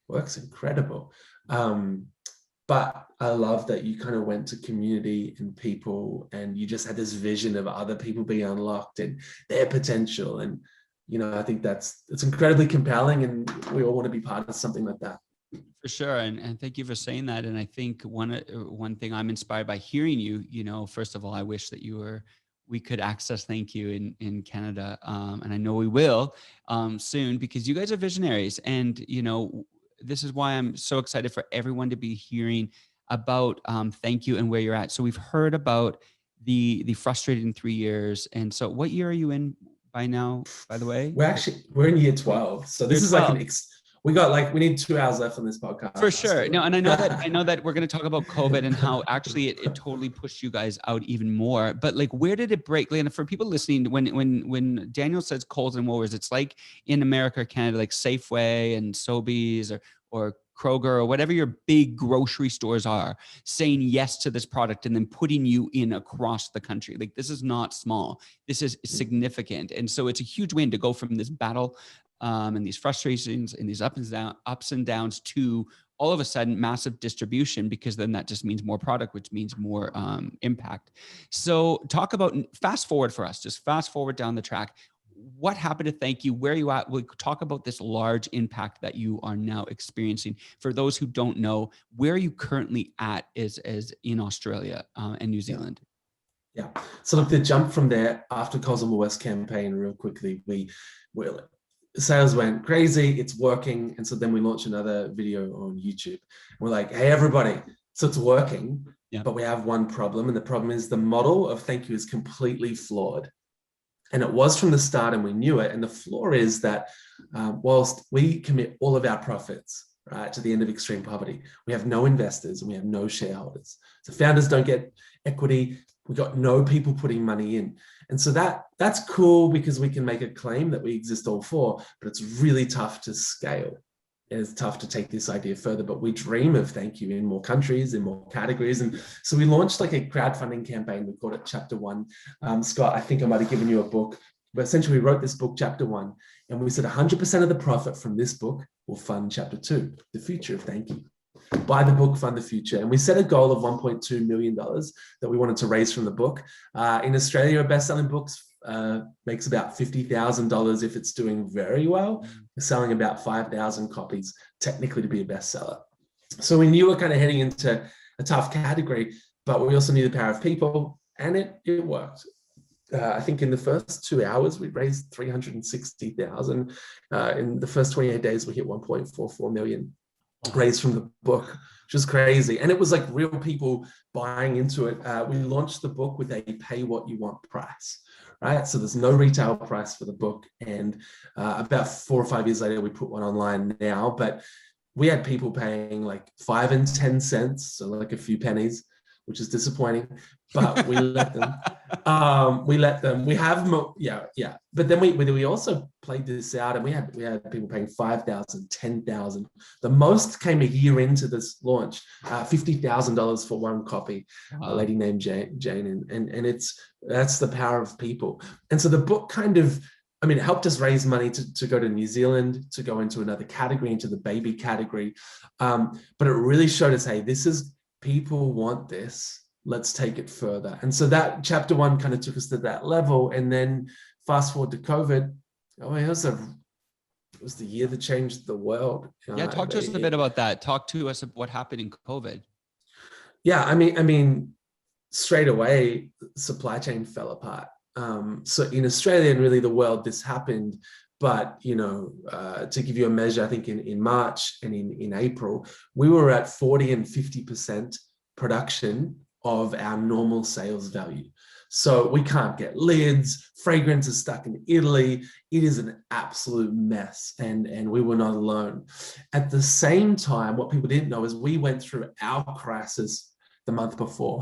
work's incredible. But I love that you kind of went to community and people and you just had this vision of other people being unlocked and their potential. And, I think it's incredibly compelling and we all want to be part of something like that. For sure. And thank you for saying that. And I think one thing I'm inspired by hearing you, first of all, I wish that we could access Thankyou in Canada. And I know we will soon, because you guys are visionaries. And, this is why I'm so excited for everyone to be hearing about Thankyou and where you're at. So we've heard about the frustrating 3 years. And so what year are you in by now, by the way? We're in year 12. So this is like we need 2 hours left on this podcast. For sure. No, and I know that we're going to talk about COVID and how actually it totally pushed you guys out even more. But where did it break? And for people listening, when Daniel says Coles and Woolworths, it's like in America or Canada, like Safeway and Sobeys or Kroger or whatever your big grocery stores are, saying yes to this product and then putting you in across the country. This is not small. This is significant. And so it's a huge win to go from this battle and these frustrations and these ups and downs to all of a sudden massive distribution, because then that just means more product, which means more impact. So talk about, fast forward for us, just fast forward down the track. What happened to Thankyou? Where are you at? We'll talk about this large impact that you are now experiencing. For those who don't know, where are you currently at as in Australia and New Zealand? Yeah. So look, the jump from there after Coles and Woolworths campaign, real quickly, sales went crazy, it's working. And so then we launched another video on YouTube. We're like, hey, everybody, so it's working, but we have one problem. And the problem is the model of Thankyou is completely flawed. And it was from the start and we knew it. And the flaw is that whilst we commit all of our profits, right, to the end of extreme poverty, we have no investors and we have no shareholders. So founders don't get equity. We got no people putting money in. And so that's cool because we can make a claim that we exist all for, but it's really tough to scale. And it's tough to take this idea further, but we dream of Thankyou in more countries, in more categories. And so we launched a crowdfunding campaign. We called it Chapter 1. Scott, I think I might have given you a book, but essentially we wrote this book, Chapter 1, and we said 100% of the profit from this book will fund Chapter 2, the future of Thankyou. Buy the book, fund the future. And we set a goal of $1.2 million that we wanted to raise from the book. In Australia, a best-selling book's makes about $50,000 if it's doing very well. We're selling about 5,000 copies technically to be a bestseller. So we knew we're kind of heading into a tough category, but we also knew the power of people, and it worked. I think in the first 2 hours, we raised 360,000. In the first 28 days, we hit 1.44 million raised from the book, which is crazy. And it was like real people buying into it. We launched the book with a pay what you want price, right? So there's no retail price for the book. And about 4 or 5 years later, we put one online now, but we had people paying like 5 and 10 cents, so like a few pennies, which is disappointing, but we let them. We have more, yeah. But then we also played this out, and we had people paying 5,000, 10,000. The most came a year into this launch, $50,000 for one copy. A lady named Jane, and that's the power of people. And so the book kind of, I mean, it helped us raise money to go to New Zealand, to go into another category, into the baby category. But it really showed us, hey, people want this. Let's take it further. And so that chapter 1 kind of took us to that level. And then fast forward to COVID. Oh, it was the year that changed the world. Yeah, talk to us a bit about that. Talk to us about what happened in COVID. Yeah, I mean, straight away, supply chain fell apart. So in Australia and really the world, this happened. But, to give you a measure, I think in March and in April, we were at 40 and 50% production of our normal sales value. So we can't get lids, fragrance is stuck in Italy. It is an absolute mess, and we were not alone. At the same time, what people didn't know is we went through our crisis the month before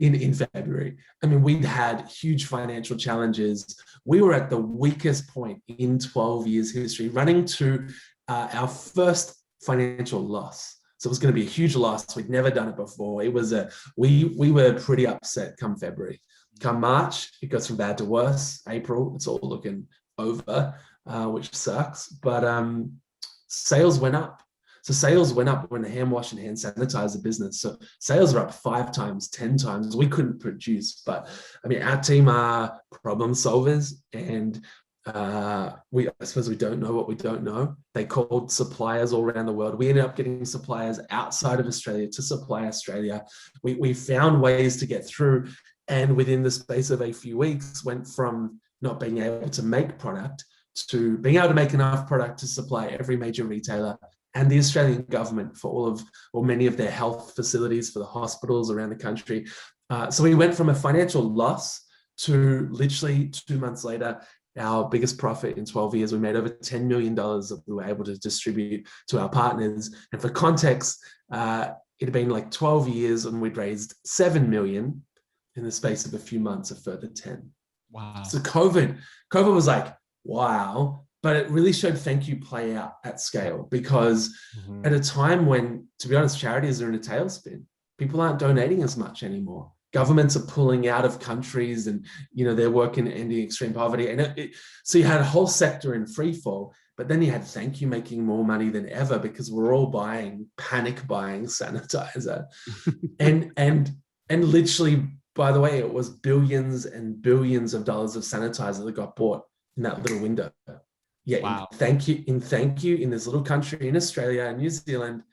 in February. I mean, we'd had huge financial challenges. We were at the weakest point in 12 years history, running to our first financial loss. So it was going to be a huge loss. We'd never done it before. It was we were pretty upset come February. Come March, it goes from bad to worse. April, it's all looking over, which sucks. But sales went up. So sales went up when the hand wash and hand sanitizer business. So sales are up 5 times, 10 times. We couldn't produce, but I mean, our team are problem solvers, and I suppose we don't know what we don't know. They called suppliers all around the world. We ended up getting suppliers outside of Australia to supply Australia. We found ways to get through, and within the space of a few weeks, went from not being able to make product to being able to make enough product to supply every major retailer and the Australian government for many of their health facilities for the hospitals around the country. So we went from a financial loss to literally 2 months later, our biggest profit in 12 years. We made over $10 million that we were able to distribute to our partners. And for context, it had been like 12 years and we'd raised 7 million in the space of a few months, a further 10. Wow. So COVID was like, wow. But it really showed Thankyou play out at scale, because at a time when, to be honest, charities are in a tailspin. People aren't donating as much anymore. Governments are pulling out of countries, and they're working ending extreme poverty. And so you had a whole sector in free fall, but then you had Thankyou making more money than ever because we're all panic buying sanitizer. and literally, by the way, it was billions and billions of dollars of sanitizer that got bought in that little window. Yeah, wow. Thankyou, in this little country in Australia and New Zealand,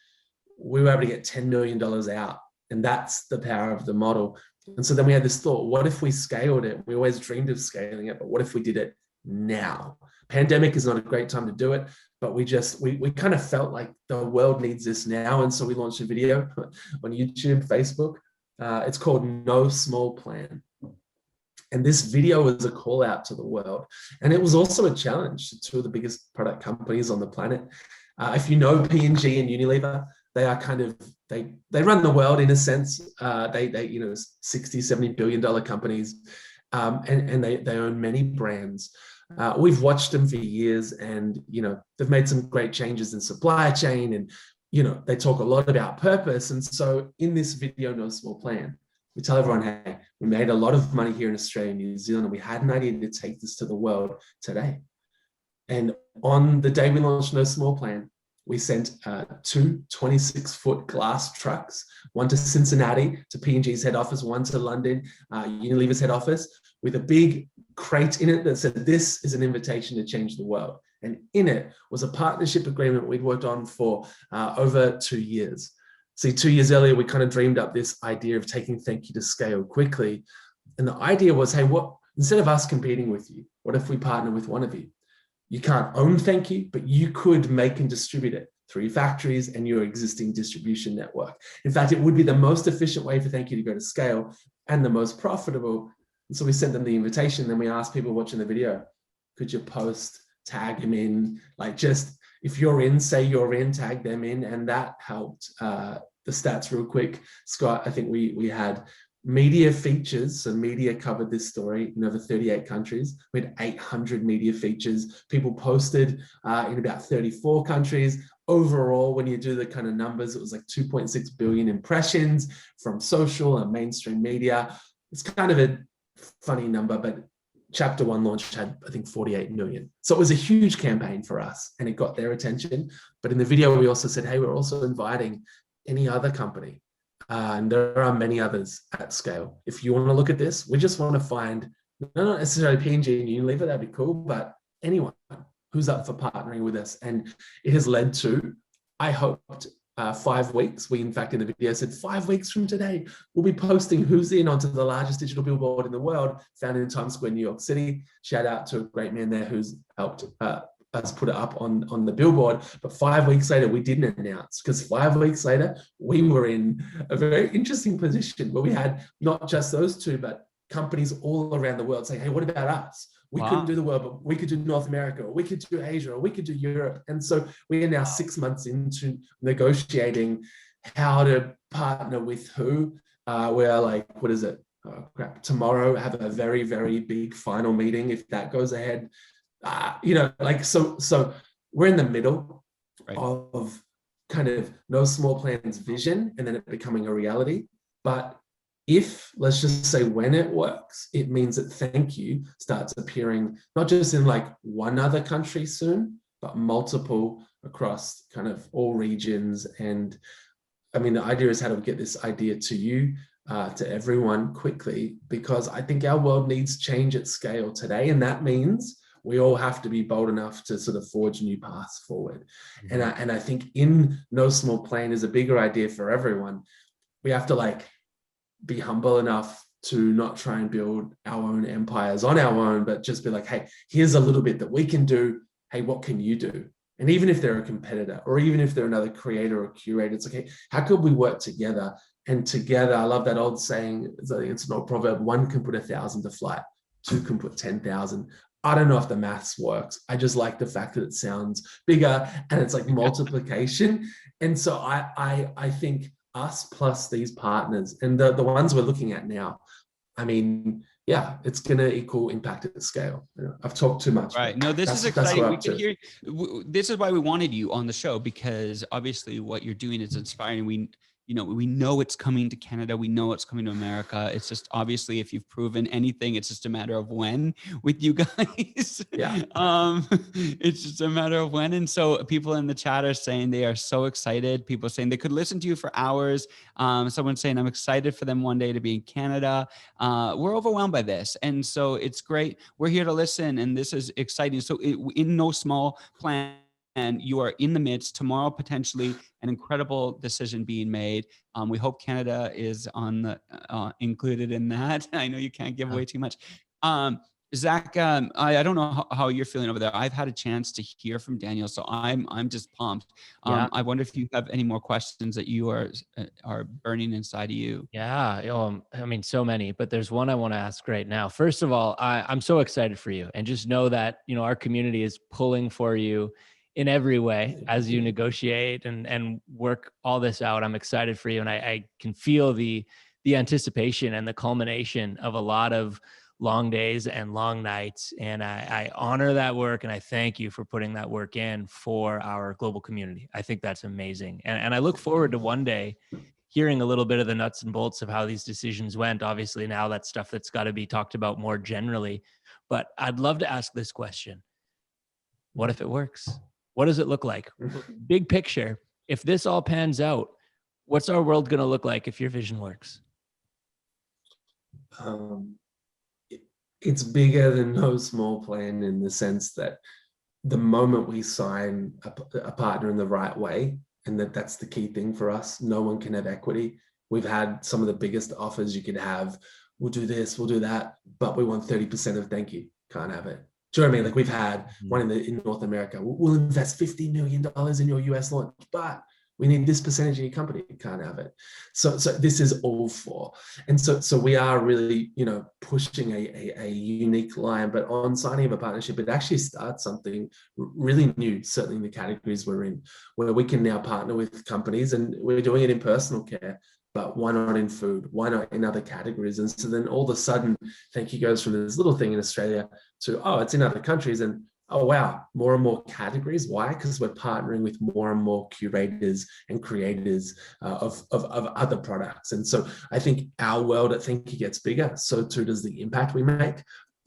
we were able to get $10 million out. And that's the power of the model. And so then we had this thought, what if we scaled it? We always dreamed of scaling it, but what if we did it now? Pandemic is not a great time to do it, but we kind of felt like the world needs this now. And so we launched a video on YouTube, Facebook. It's called No Small Plan. And this video was a call out to the world. And it was also a challenge to 2 of the biggest product companies on the planet. If you know P&G and Unilever, they are kind of, they run the world in a sense. They 60, $70 billion companies, and they own many brands. We've watched them for years, and, they've made some great changes in supply chain, and, they talk a lot about purpose. And so in this video, No Small Plan, we tell everyone, hey, we made a lot of money here in Australia and New Zealand, and we had an idea to take this to the world today. And on the day we launched No Small Plan, we sent 2 26-foot glass trucks, one to Cincinnati, to P&G's head office, one to London, Unilever's head office, with a big crate in it that said, this is an invitation to change the world. And in it was a partnership agreement we'd worked on for over 2 years. See, 2 years earlier, we kind of dreamed up this idea of taking Thankyou to scale quickly. And the idea was, hey, instead of us competing with you, what if we partner with one of you? You can't own Thankyou, but you could make and distribute it through your factories and your existing distribution network. In fact, it would be the most efficient way for Thankyou to go to scale and the most profitable. And so we sent them the invitation. Then we asked people watching the video, could you post, tag them in, like just, if you're in, say you're in, tag them in. And that helped the stats real quick. Scott, I think we had media features. So media covered this story in over 38 countries. We had 800 media features. People posted in about 34 countries. Overall, when you do the kind of numbers, it was like 2.6 billion impressions from social and mainstream media. It's kind of a funny number, but Chapter 1 launch had, I think, 48 million. So it was a huge campaign for us and it got their attention. But in the video, we also said, hey, we're also inviting any other company. And there are many others at scale. If you want to look at this, we just want to find, not necessarily P&G and Unilever, that'd be cool, but anyone who's up for partnering with us. And it has led to, I hoped, 5 weeks. We, in fact, in the video said 5 weeks from today, we'll be posting who's in onto the largest digital billboard in the world, found in Times Square, New York City. Shout out to a great man there who's helped us put it up on the billboard. But 5 weeks later, we didn't announce, because 5 weeks later, we were in a very interesting position where we had not just those two, but companies all around the world saying, hey, what about us? We couldn't do the world, but we could do North America, or we could do Asia, or we could do Europe. And so we are now 6 months into negotiating how to partner with who. We're like, what is it? Oh, crap. Tomorrow, have a very, very big final meeting if that goes ahead. So we're in the middle of kind of No Small Plans vision and then it becoming a reality. But if, let's just say when it works, it means that Thankyou starts appearing not just in like one other country soon, but multiple across kind of all regions. And I mean, the idea is how do we get this idea to you, to everyone quickly, because I think our world needs change at scale today. And that means we all have to be bold enough to sort of forge new paths forward. Mm-hmm. And I think in No Small Plane is a bigger idea for everyone. We have to like be humble enough to not try and build our own empires on our own, but just be like, hey, here's a little bit that we can do. Hey, what can you do? And even if they're a competitor, or even if they're another creator or curator, it's okay. How could we work together? And together, I love that old saying, I think it's an old proverb, 1 can put 1,000 to flight, 2 can put 10,000. I don't know if the maths works. I just like the fact that it sounds bigger and it's like multiplication. And so I think us plus these partners and the ones we're looking at now, I mean, yeah, it's going to equal impact at scale. I've talked too much. Right. No, this is exciting. We can hear, this is why we wanted you on the show, because obviously what you're doing is inspiring. We know it's coming to Canada. We know it's coming to America. It's just obviously if you've proven anything, it's just a matter of when with you guys. Yeah. It's just a matter of when. And so people in the chat are saying they are so excited. People saying they could listen to you for hours. Someone saying I'm excited for them one day to be in Canada. We're overwhelmed by this. And so it's great. We're here to listen. And this is exciting. So in No Small Plan, and you are in the midst tomorrow, potentially an incredible decision being made. We hope Canada is on the included in that. I know you can't give away too much. Zach, I don't know how you're feeling over there. I've had a chance to hear from Daniel, so I'm just pumped. I wonder if you have any more questions that you are burning inside of you. Yeah, I mean, so many, but there's one I want to ask right now. First of all, I'm so excited for you, and just know that our community is pulling for you in every way as you negotiate and work all this out. I'm excited for you. And I can feel the anticipation and the culmination of a lot of long days and long nights. And I honor that work. And I thank you for putting that work in for our global community. I think that's amazing. And I look forward to one day hearing a little bit of the nuts and bolts of how these decisions went. Obviously now that's stuff that's got to be talked about more generally, but I'd love to ask this question. What if it works? What does it look like? Big picture, if this all pans out, what's our world going to look like if your vision works? it's bigger than no small plan, in the sense that the moment we sign a partner in the right way, and that's the key thing for us, no one can have equity. We've had some of the biggest offers you could have. We'll do this, we'll do that, but we want 30% of Thankyou. Can't have it. Do you know what I mean? Like, we've had one in North America. We'll invest $50 million in your US launch, but we need this percentage of your company. Can't have it. So this is all for. And so we are really, pushing a unique line, but on signing of a partnership, it actually starts something really new, certainly in the categories we're in, where we can now partner with companies, and we're doing it in personal care. But why not in food? Why not in other categories? And so then all of a sudden, Thankyou goes from this little thing in Australia to, oh, it's in other countries. And oh, wow, more and more categories. Why? Because we're partnering with more and more curators and creators of other products. And so I think our world at Thankyou gets bigger. So too does the impact we make.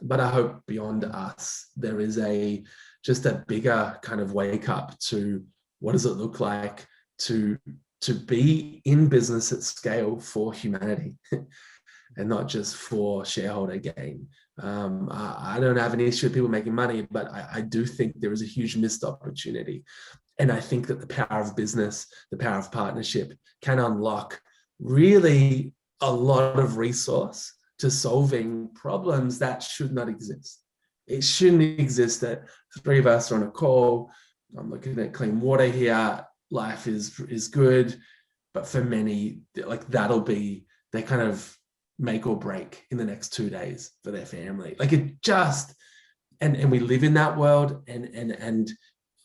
But I hope beyond us, there is just a bigger kind of wake up to what does it look like to be in business at scale for humanity and not just for shareholder gain. I don't have an issue with people making money, but I do think there is a huge missed opportunity. And I think that the power of business, the power of partnership can unlock really a lot of resource to solving problems that should not exist. It shouldn't exist that three of us are on a call. I'm looking at clean water here. Life is good, but for many, like, that'll be their kind of make or break in the next 2 days for their family. Like, it just, and we live in that world, and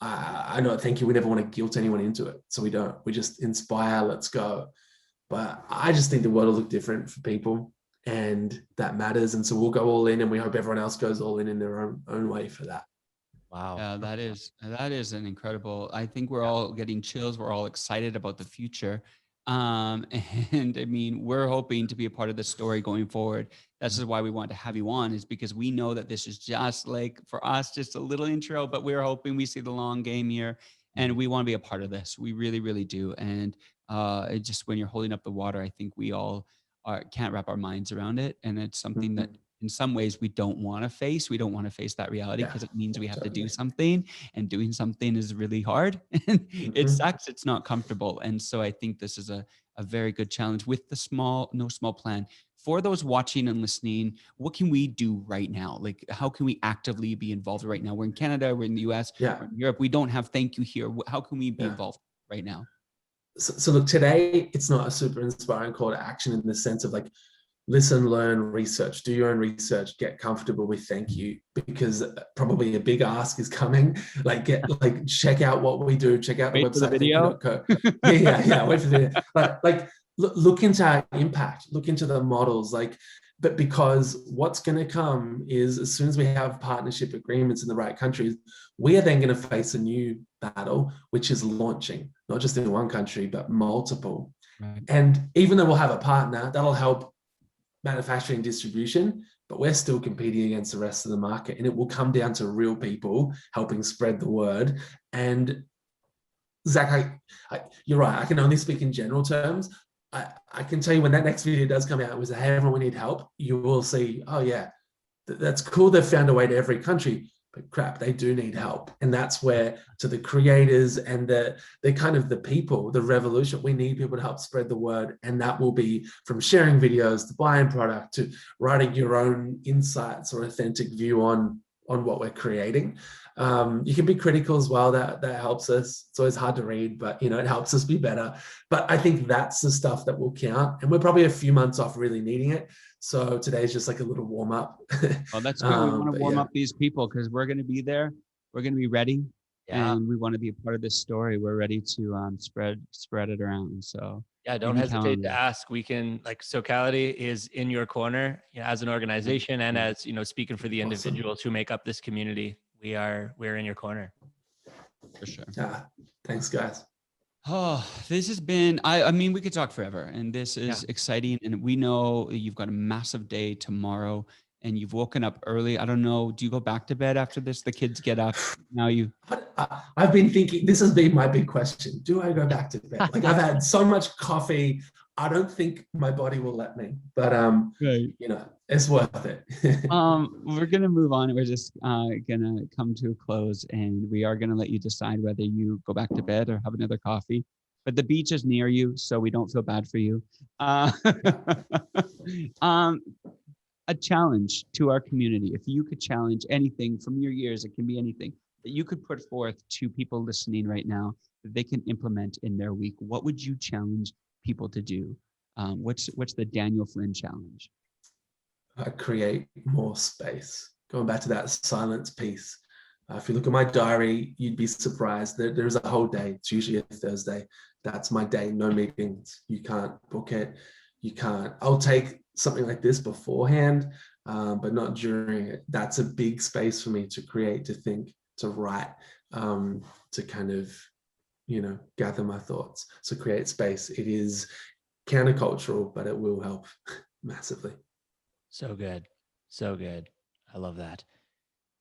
I know, Thankyou, we never want to guilt anyone into it, so we don't. We just inspire, let's go. But I just think the world will look different for people, and that matters. And so we'll go all in, and we hope everyone else goes all in their own way for that. Wow. Yeah, that is an incredible. I think we're all getting chills. We're all excited about the future. And I mean, we're hoping to be a part of the story going forward. This is why we want to have you on, is because we know that this is just, like, for us, just a little intro, but we're hoping we see the long game here, and we want to be a part of this. We really, really do. And it just, when you're holding up the water, I think we all can't wrap our minds around it. And it's something that in some ways we don't want to face. We don't want to face that reality, because it means we have to do something, and doing something is really hard, and it sucks. It's not comfortable. And so I think this is a very good challenge with the no small plan. For those watching and listening, what can we do right now? Like, how can we actively be involved right now? We're in Canada, we're in the US, we're in Europe. We don't have Thankyou here. How can we be involved right now? So look, today, it's not a super inspiring call to action in the sense of, like, listen, learn, research, do your own research, get comfortable with Thankyou, because probably a big ask is coming. Like, check out what we do, check out the website. For the video. Yeah, wait for the video. But look into our impact, look into the models, but because what's going to come is, as soon as we have partnership agreements in the right countries, we are then going to face a new battle, which is launching, not just in one country, but multiple. Right. And even though we'll have a partner, that'll help manufacturing distribution, but we're still competing against the rest of the market, and it will come down to real people helping spread the word. And Zach, you're right. I can only speak in general terms. I can tell you, when that next video does come out, it was, hey, everyone, we need help. You will see, oh yeah, that's cool. They've found a way to every country, but crap, they do need help. And that's where, to the creators and the kind of the people, the revolution, we need people to help spread the word. And that will be from sharing videos to buying product to writing your own insights or authentic view on what we're creating. You can be critical as well. That helps us. It's always hard to read, but it helps us be better. But I think that's the stuff that will count. And we're probably a few months off really needing it. So today's just like a little warm up. Well, that's good. We want to warm up these people, because we're going to be there. We're going to be ready. Yeah. And we want to be a part of this story. We're ready to spread it around. So yeah, don't hesitate to ask. We can, like, Socality is in your corner, as an organization, and as speaking for the individuals who make up this community. We're in your corner. For sure. Yeah. Thanks, guys. Oh, this has been, I mean, we could talk forever, and this is exciting. And we know you've got a massive day tomorrow, and you've woken up early. I don't know. Do you go back to bed after this? The kids get up now. I've been thinking, this has been my big question. Do I go back to bed? Like, I've had so much coffee. I don't think my body will let me, but Right. you know, it's worth it. We're gonna move on. We're just gonna come to a close, and we are gonna let you decide whether you go back to bed or have another coffee. But the beach is near you, so we don't feel bad for you. A challenge to our community. If you could challenge anything from your years, it can be anything that you could put forth to people listening right now that they can implement in their week. What would you challenge people to do? What's the Daniel Flynn challenge? Create more space. Going back to that silence piece. If you look at my diary, you'd be surprised. There's a whole day. It's usually a Thursday. That's my day. No meetings. You can't book it. You can't. I'll take something like this beforehand, but not during it. That's a big space for me to create, to think, to write, to kind of, you know, gather my thoughts. So create space. It is countercultural, but it will help massively. So good. So good. I love that.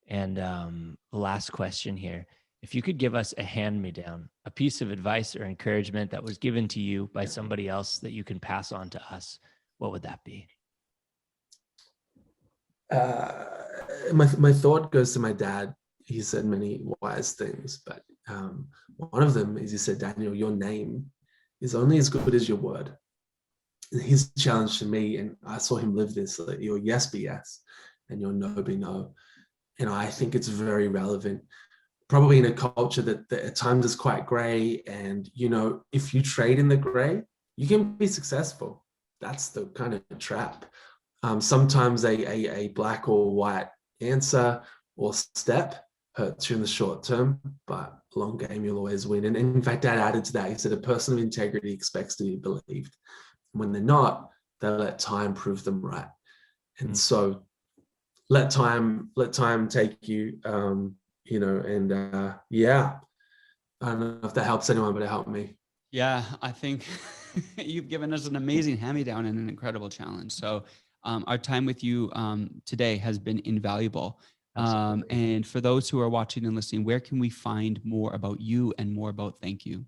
And the last question here. If you could give us a hand-me-down, a piece of advice or encouragement that was given to you by somebody else that you can pass on to us, what would that be? My thought goes to my dad. He said many wise things, but one of them is he said, Daniel, your name is only as good as your word. And his challenge to me, and I saw him live this, that your yes be yes and your no be no. And I think it's very relevant, probably in a culture that at times is quite gray. And, you know, if you trade in the gray, you can be successful. That's the kind of trap. Sometimes a black or white answer or step hurts you in the short term, but long game, you'll always win. And in fact, Dad added to that, he said, a person of integrity expects to be believed. When they're not, they'll let time prove them right. And so let time take you, you know, and yeah, I don't know if that helps anyone, but it helped me. Yeah, I think you've given us an amazing hand-me-down and an incredible challenge. So our time with you today has been invaluable. And for those who are watching and listening, where can we find more about you and more about Thankyou?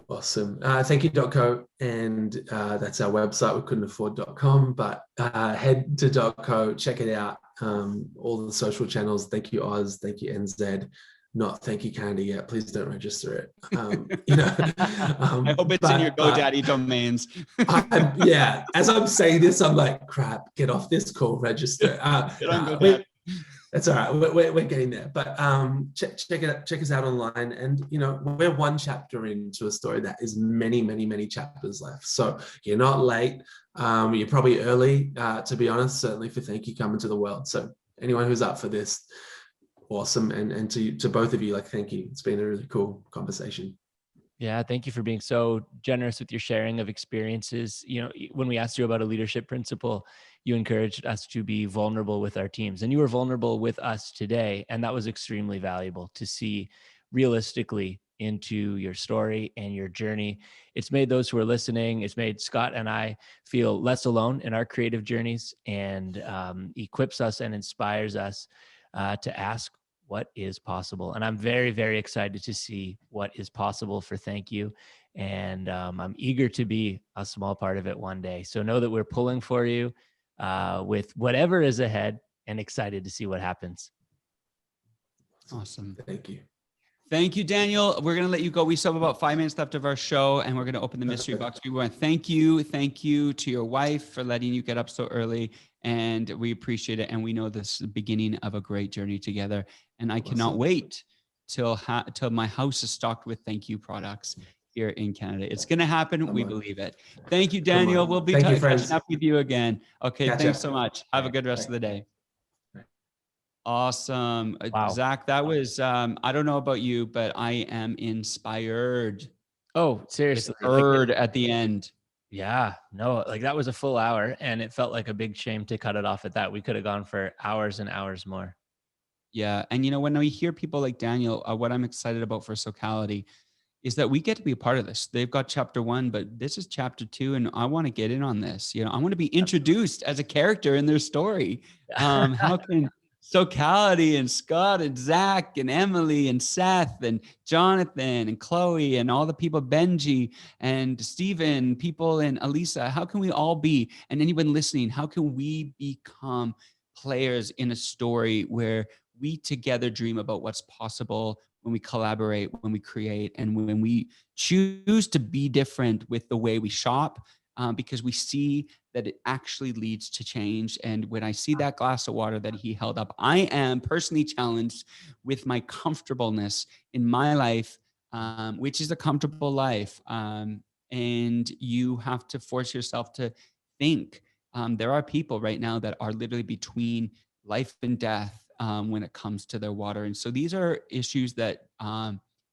Awesome. Thankyou.co, and that's our website. We couldn't afford.com, but head to .co, check it out. All the social channels, Thankyou Oz, Thankyou NZ, not Thankyou Canada yet. Please don't register it. You know, I hope it's in your GoDaddy domains. Yeah, as I'm saying this, I'm like, crap, get off this call, register. Get on GoDaddy. That's all right. We're getting there, but check us out online. And you know, we're one chapter into a story that is many chapters left. So you're not late. You're probably early, to be honest. Certainly for Thankyou coming to the world. So anyone who's up for this, awesome. And to both of you, like, thank you. It's been a really cool conversation. Yeah, thank you for being so generous with your sharing of experiences. You know, when we asked you about a leadership principle, you encouraged us to be vulnerable with our teams, and you were vulnerable with us today. And that was extremely valuable to see realistically into your story and your journey. It's made those who are listening, it's made Scott and I feel less alone in our creative journeys, and equips us and inspires us to ask what is possible. And I'm very excited to see what is possible for Thankyou. And I'm eager to be a small part of it one day. So know that we're pulling for you with whatever is ahead, and excited to see what happens. Awesome. Thank you. Thank you, Daniel. We're going to let you go. We still have about 5 minutes left of our show, and we're going to open the mystery box. We want to thank you to your wife for letting you get up so early, and we appreciate it. And we know this is the beginning of a great journey together. And I cannot wait till my house is stocked with Thankyou products here in Canada. It's going to happen. We believe it. Thank you, Daniel. We'll be catching up with you again. Okay, thanks so much. Have a good rest of the day. Awesome. Wow. Zach, that was, I don't know about you, but I am inspired. Oh, seriously. At the end. Yeah, no, like that was a full hour, and it felt like a big shame to cut it off at that. We could have gone for hours and hours more. Yeah. And you know, when we hear people like Daniel, what I'm excited about for Socality is that we get to be a part of this. They've got chapter 1, but this is chapter 2. And I want to get in on this. You know, I want to be introduced as a character in their story. How Socality and Scott and Zach and Emily and Seth and Jonathan and Chloe and all the people, Benji and Steven, people and Elisa, how can we all be, and anyone listening, how can we become players in a story where we together dream about what's possible when we collaborate, when we create, and when we choose to be different with the way we shop, because we see that it actually leads to change. And when I see that glass of water that he held up, I am personally challenged with my comfortableness in my life, which is a comfortable life. And you have to force yourself to think. There are people right now that are literally between life and death when it comes to their water. And so these are issues that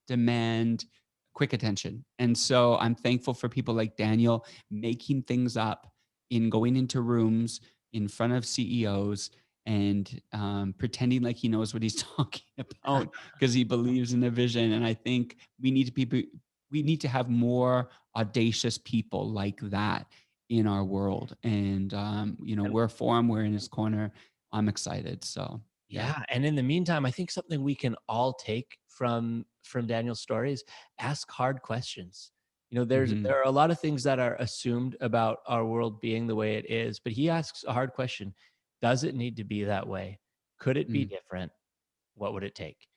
demand quick attention. And so I'm thankful for people like Daniel making things up, in going into rooms in front of CEOs and pretending like he knows what he's talking about because he believes in the vision. And I think we need to have more audacious people like that in our world. And we're for him, we're in his corner. I'm excited. So yeah. And in the meantime, I think something we can all take from Daniel's stories, ask hard questions. There are a lot of things that are assumed about our world being the way it is, but he asks a hard question. Does it need to be that way? Could it be different? What would it take?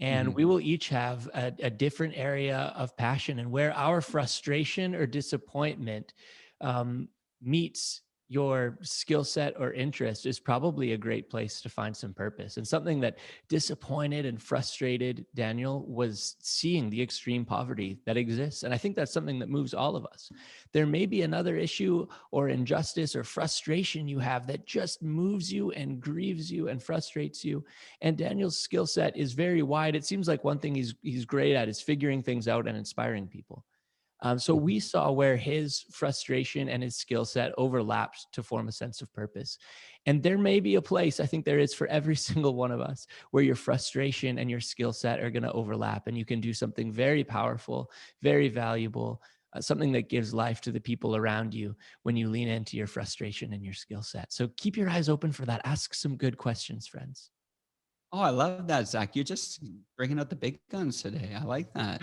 And we will each have a different area of passion, and where our frustration or disappointment meets your skill set or interest is probably a great place to find some purpose. And something that disappointed and frustrated Daniel was seeing the extreme poverty that exists. And I think that's something that moves all of us. There may be another issue or injustice or frustration you have that just moves you and grieves you and frustrates you. And Daniel's skill set is very wide. It seems like one thing he's great at is figuring things out and inspiring people. So we saw where his frustration and his skill set overlapped to form a sense of purpose. And there may be a place, I think there is for every single one of us, where your frustration and your skill set are going to overlap, and you can do something very powerful, very valuable, something that gives life to the people around you when you lean into your frustration and your skill set. So keep your eyes open for that. Ask some good questions, friends. Oh, I love that, Zach. You're just bringing out the big guns today. I like that.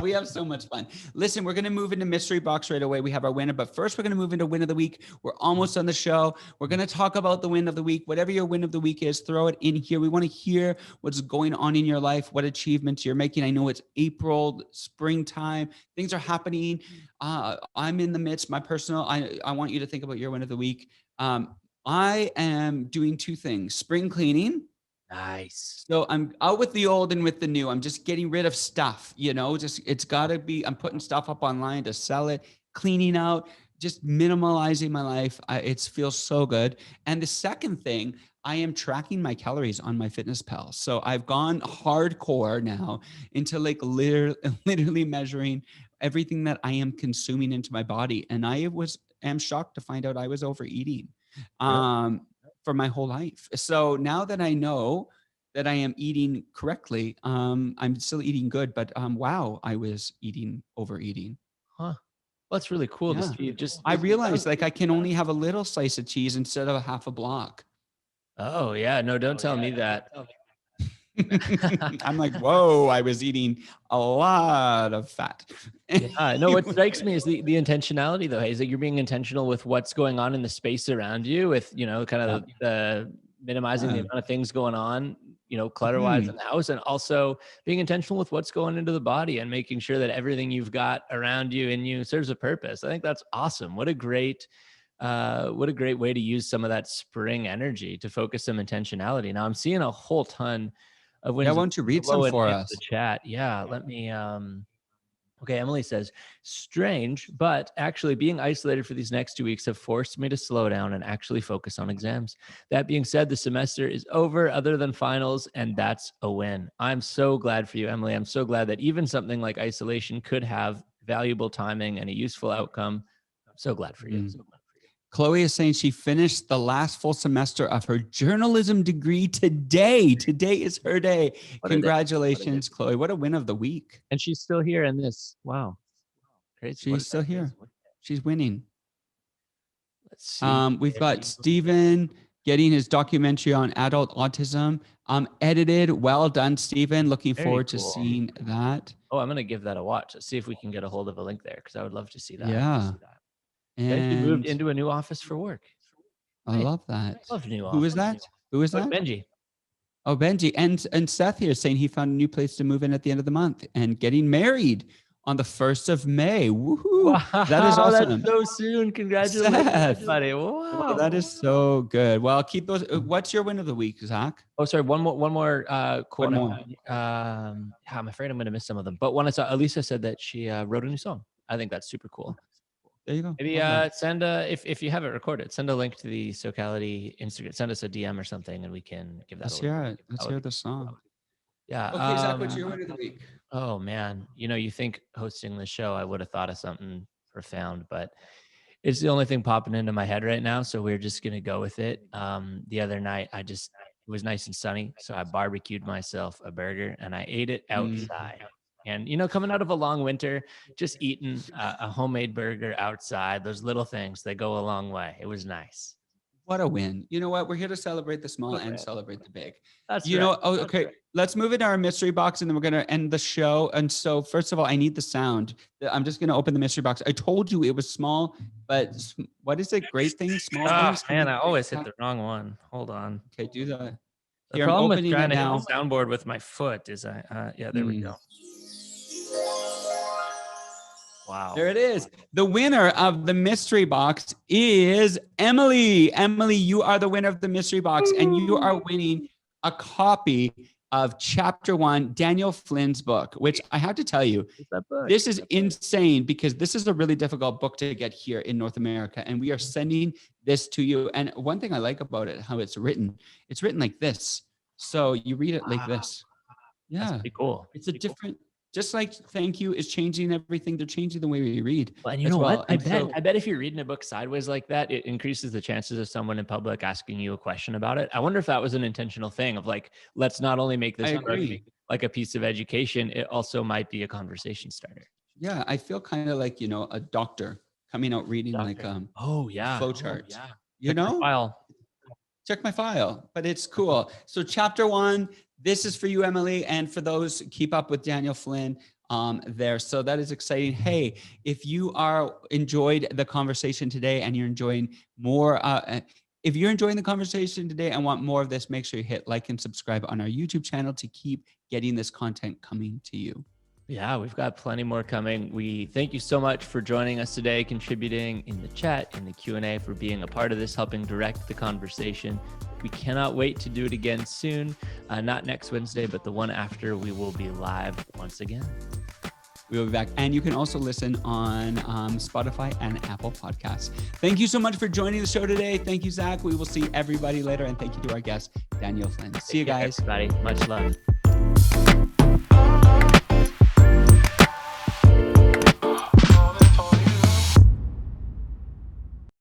We have so much fun. Listen, we're going to move into mystery box right away. We have our winner, but first we're going to move into win of the week. We're almost on the show. We're going to talk about the win of the week. Whatever your win of the week is, throw it in here. We want to hear what's going on in your life, what achievements you're making. I know it's April, springtime. Things are happening. I'm in the midst. I want you to think about your win of the week. I am doing two things: spring cleaning. Nice. So I'm out with the old and with the new. I'm just getting rid of stuff, it's got to be, I'm putting stuff up online to sell it, cleaning out, just minimalizing my life. It feels so good. And the second thing, I am tracking my calories on my MyFitnessPal. So I've gone hardcore now into like literally measuring everything that I am consuming into my body. And I am shocked to find out I was overeating. For my whole life. So now that I know that I am eating correctly, I'm still eating good, but wow, I was overeating. Huh. Well, that's really cool. Yeah. I realized like I can only have a little slice of cheese instead of a half a block. Oh yeah. No, don't tell me that. I'm like, whoa, I was eating a lot of fat. Yeah, no, what strikes me is the intentionality though, is that you're being intentional with what's going on in the space around you, with, kind of the minimizing the amount of things going on, clutter-wise in the house, and also being intentional with what's going into the body and making sure that everything you've got around you and you serves a purpose. I think that's awesome. What a great way to use some of that spring energy to focus some intentionality. Now I'm seeing a whole ton of wins. Yeah, why don't you read some for us? The chat. Yeah, let me. Okay, Emily says, strange, but actually being isolated for these next 2 weeks have forced me to slow down and actually focus on exams. That being said, the semester is over other than finals, and that's a win. I'm so glad for you, Emily. I'm so glad that even something like isolation could have valuable timing and a useful outcome. I'm so glad for you. So glad. Chloe is saying she finished the last full semester of her journalism degree today. Today is her day. Congratulations, Chloe. What a win of the week. And she's still here in this. Wow. Great. She's still here. She's winning. Let's see. We've got Stephen getting his documentary on adult autism edited. Well done, Stephen. Looking Very forward to cool. seeing that. Oh, I'm going to give that a watch. Let's see if we can get a hold of a link there because I would love to see that. Yeah. Benji moved And into a new office for work. I love that. Love new Who is office. that? Who is Oh, that? Benji. Oh, Benji. And Seth here saying he found a new place to move in at the end of the month and getting married on the 1st of May. Woohoo. Wow, That is awesome. That's so soon. Congratulations, Seth. buddy. Wow, Wow. that is so good. Well, keep those. What's your win of the week, Zach? Oh, sorry. One more quote. One more. I'm afraid I'm going to miss some of them. But one I saw, Elisa said that she wrote a new song. I think that's super cool. There you go. Maybe Love that. send if you have it recorded, send a link to the Socality Instagram. Send us a DM or something, and we can give that. Let's hear it. Let's hear the song. Yeah. Okay, Zach, what's your win of the week? Oh man, you think hosting the show, I would have thought of something profound, but it's the only thing popping into my head right now. So we're just gonna go with it. The other night, it was nice and sunny, so I barbecued myself a burger and I ate it outside. And coming out of a long winter, just eating a homemade burger outside, those little things, they go a long way. It was nice. What a win. You know what? We're here to celebrate the small and celebrate the big. That's Okay. Let's move into our mystery box and then we're going to end the show. And so first of all, I need the sound. I'm just going to open the mystery box. I told you it was small, but what is it? Great things, small things? Man, I always hit the wrong one. Hold on. Okay, do that. The Here, I'm problem with opening trying it to now. hit the soundboard with my foot is there we go. Wow. There it is. The winner of the mystery box is Emily. Emily, you are the winner of the mystery box, and you are winning a copy of Chapter 1, Daniel Flynn's book, which I have to tell you, this is insane because this is a really difficult book to get here in North America, and we are sending this to you. And one thing I like about it, how it's written like this. So you read it like this. Yeah. That's pretty cool. It's a different... Just like Thankyou is changing everything, they're changing the way we read. Well, and you know what? I bet if you're reading a book sideways like that, it increases the chances of someone in public asking you a question about it. I wonder if that was an intentional thing of like, let's not only make this book like a piece of education, it also might be a conversation starter. Yeah, I feel kind of like, a doctor coming out reading like flow charts. Check my file, but it's cool. So Chapter 1, this is for you, Emily, and for those keep up with Daniel Flynn there. So that is exciting. Hey, if you enjoyed the conversation today and you're enjoying more, if you're enjoying the conversation today and want more of this, make sure you hit like and subscribe on our YouTube channel to keep getting this content coming to you. Yeah, we've got plenty more coming. We thank you so much for joining us today, contributing in the chat, in the Q&A, for being a part of this, helping direct the conversation. We cannot wait to do it again soon. Not next Wednesday, but the one after, we will be live once again. We will be back. And you can also listen on Spotify and Apple Podcasts. Thank you so much for joining the show today. Thank you, Zach. We will see everybody later. And thank you to our guest, Daniel Flynn. See you guys. Everybody. Much love.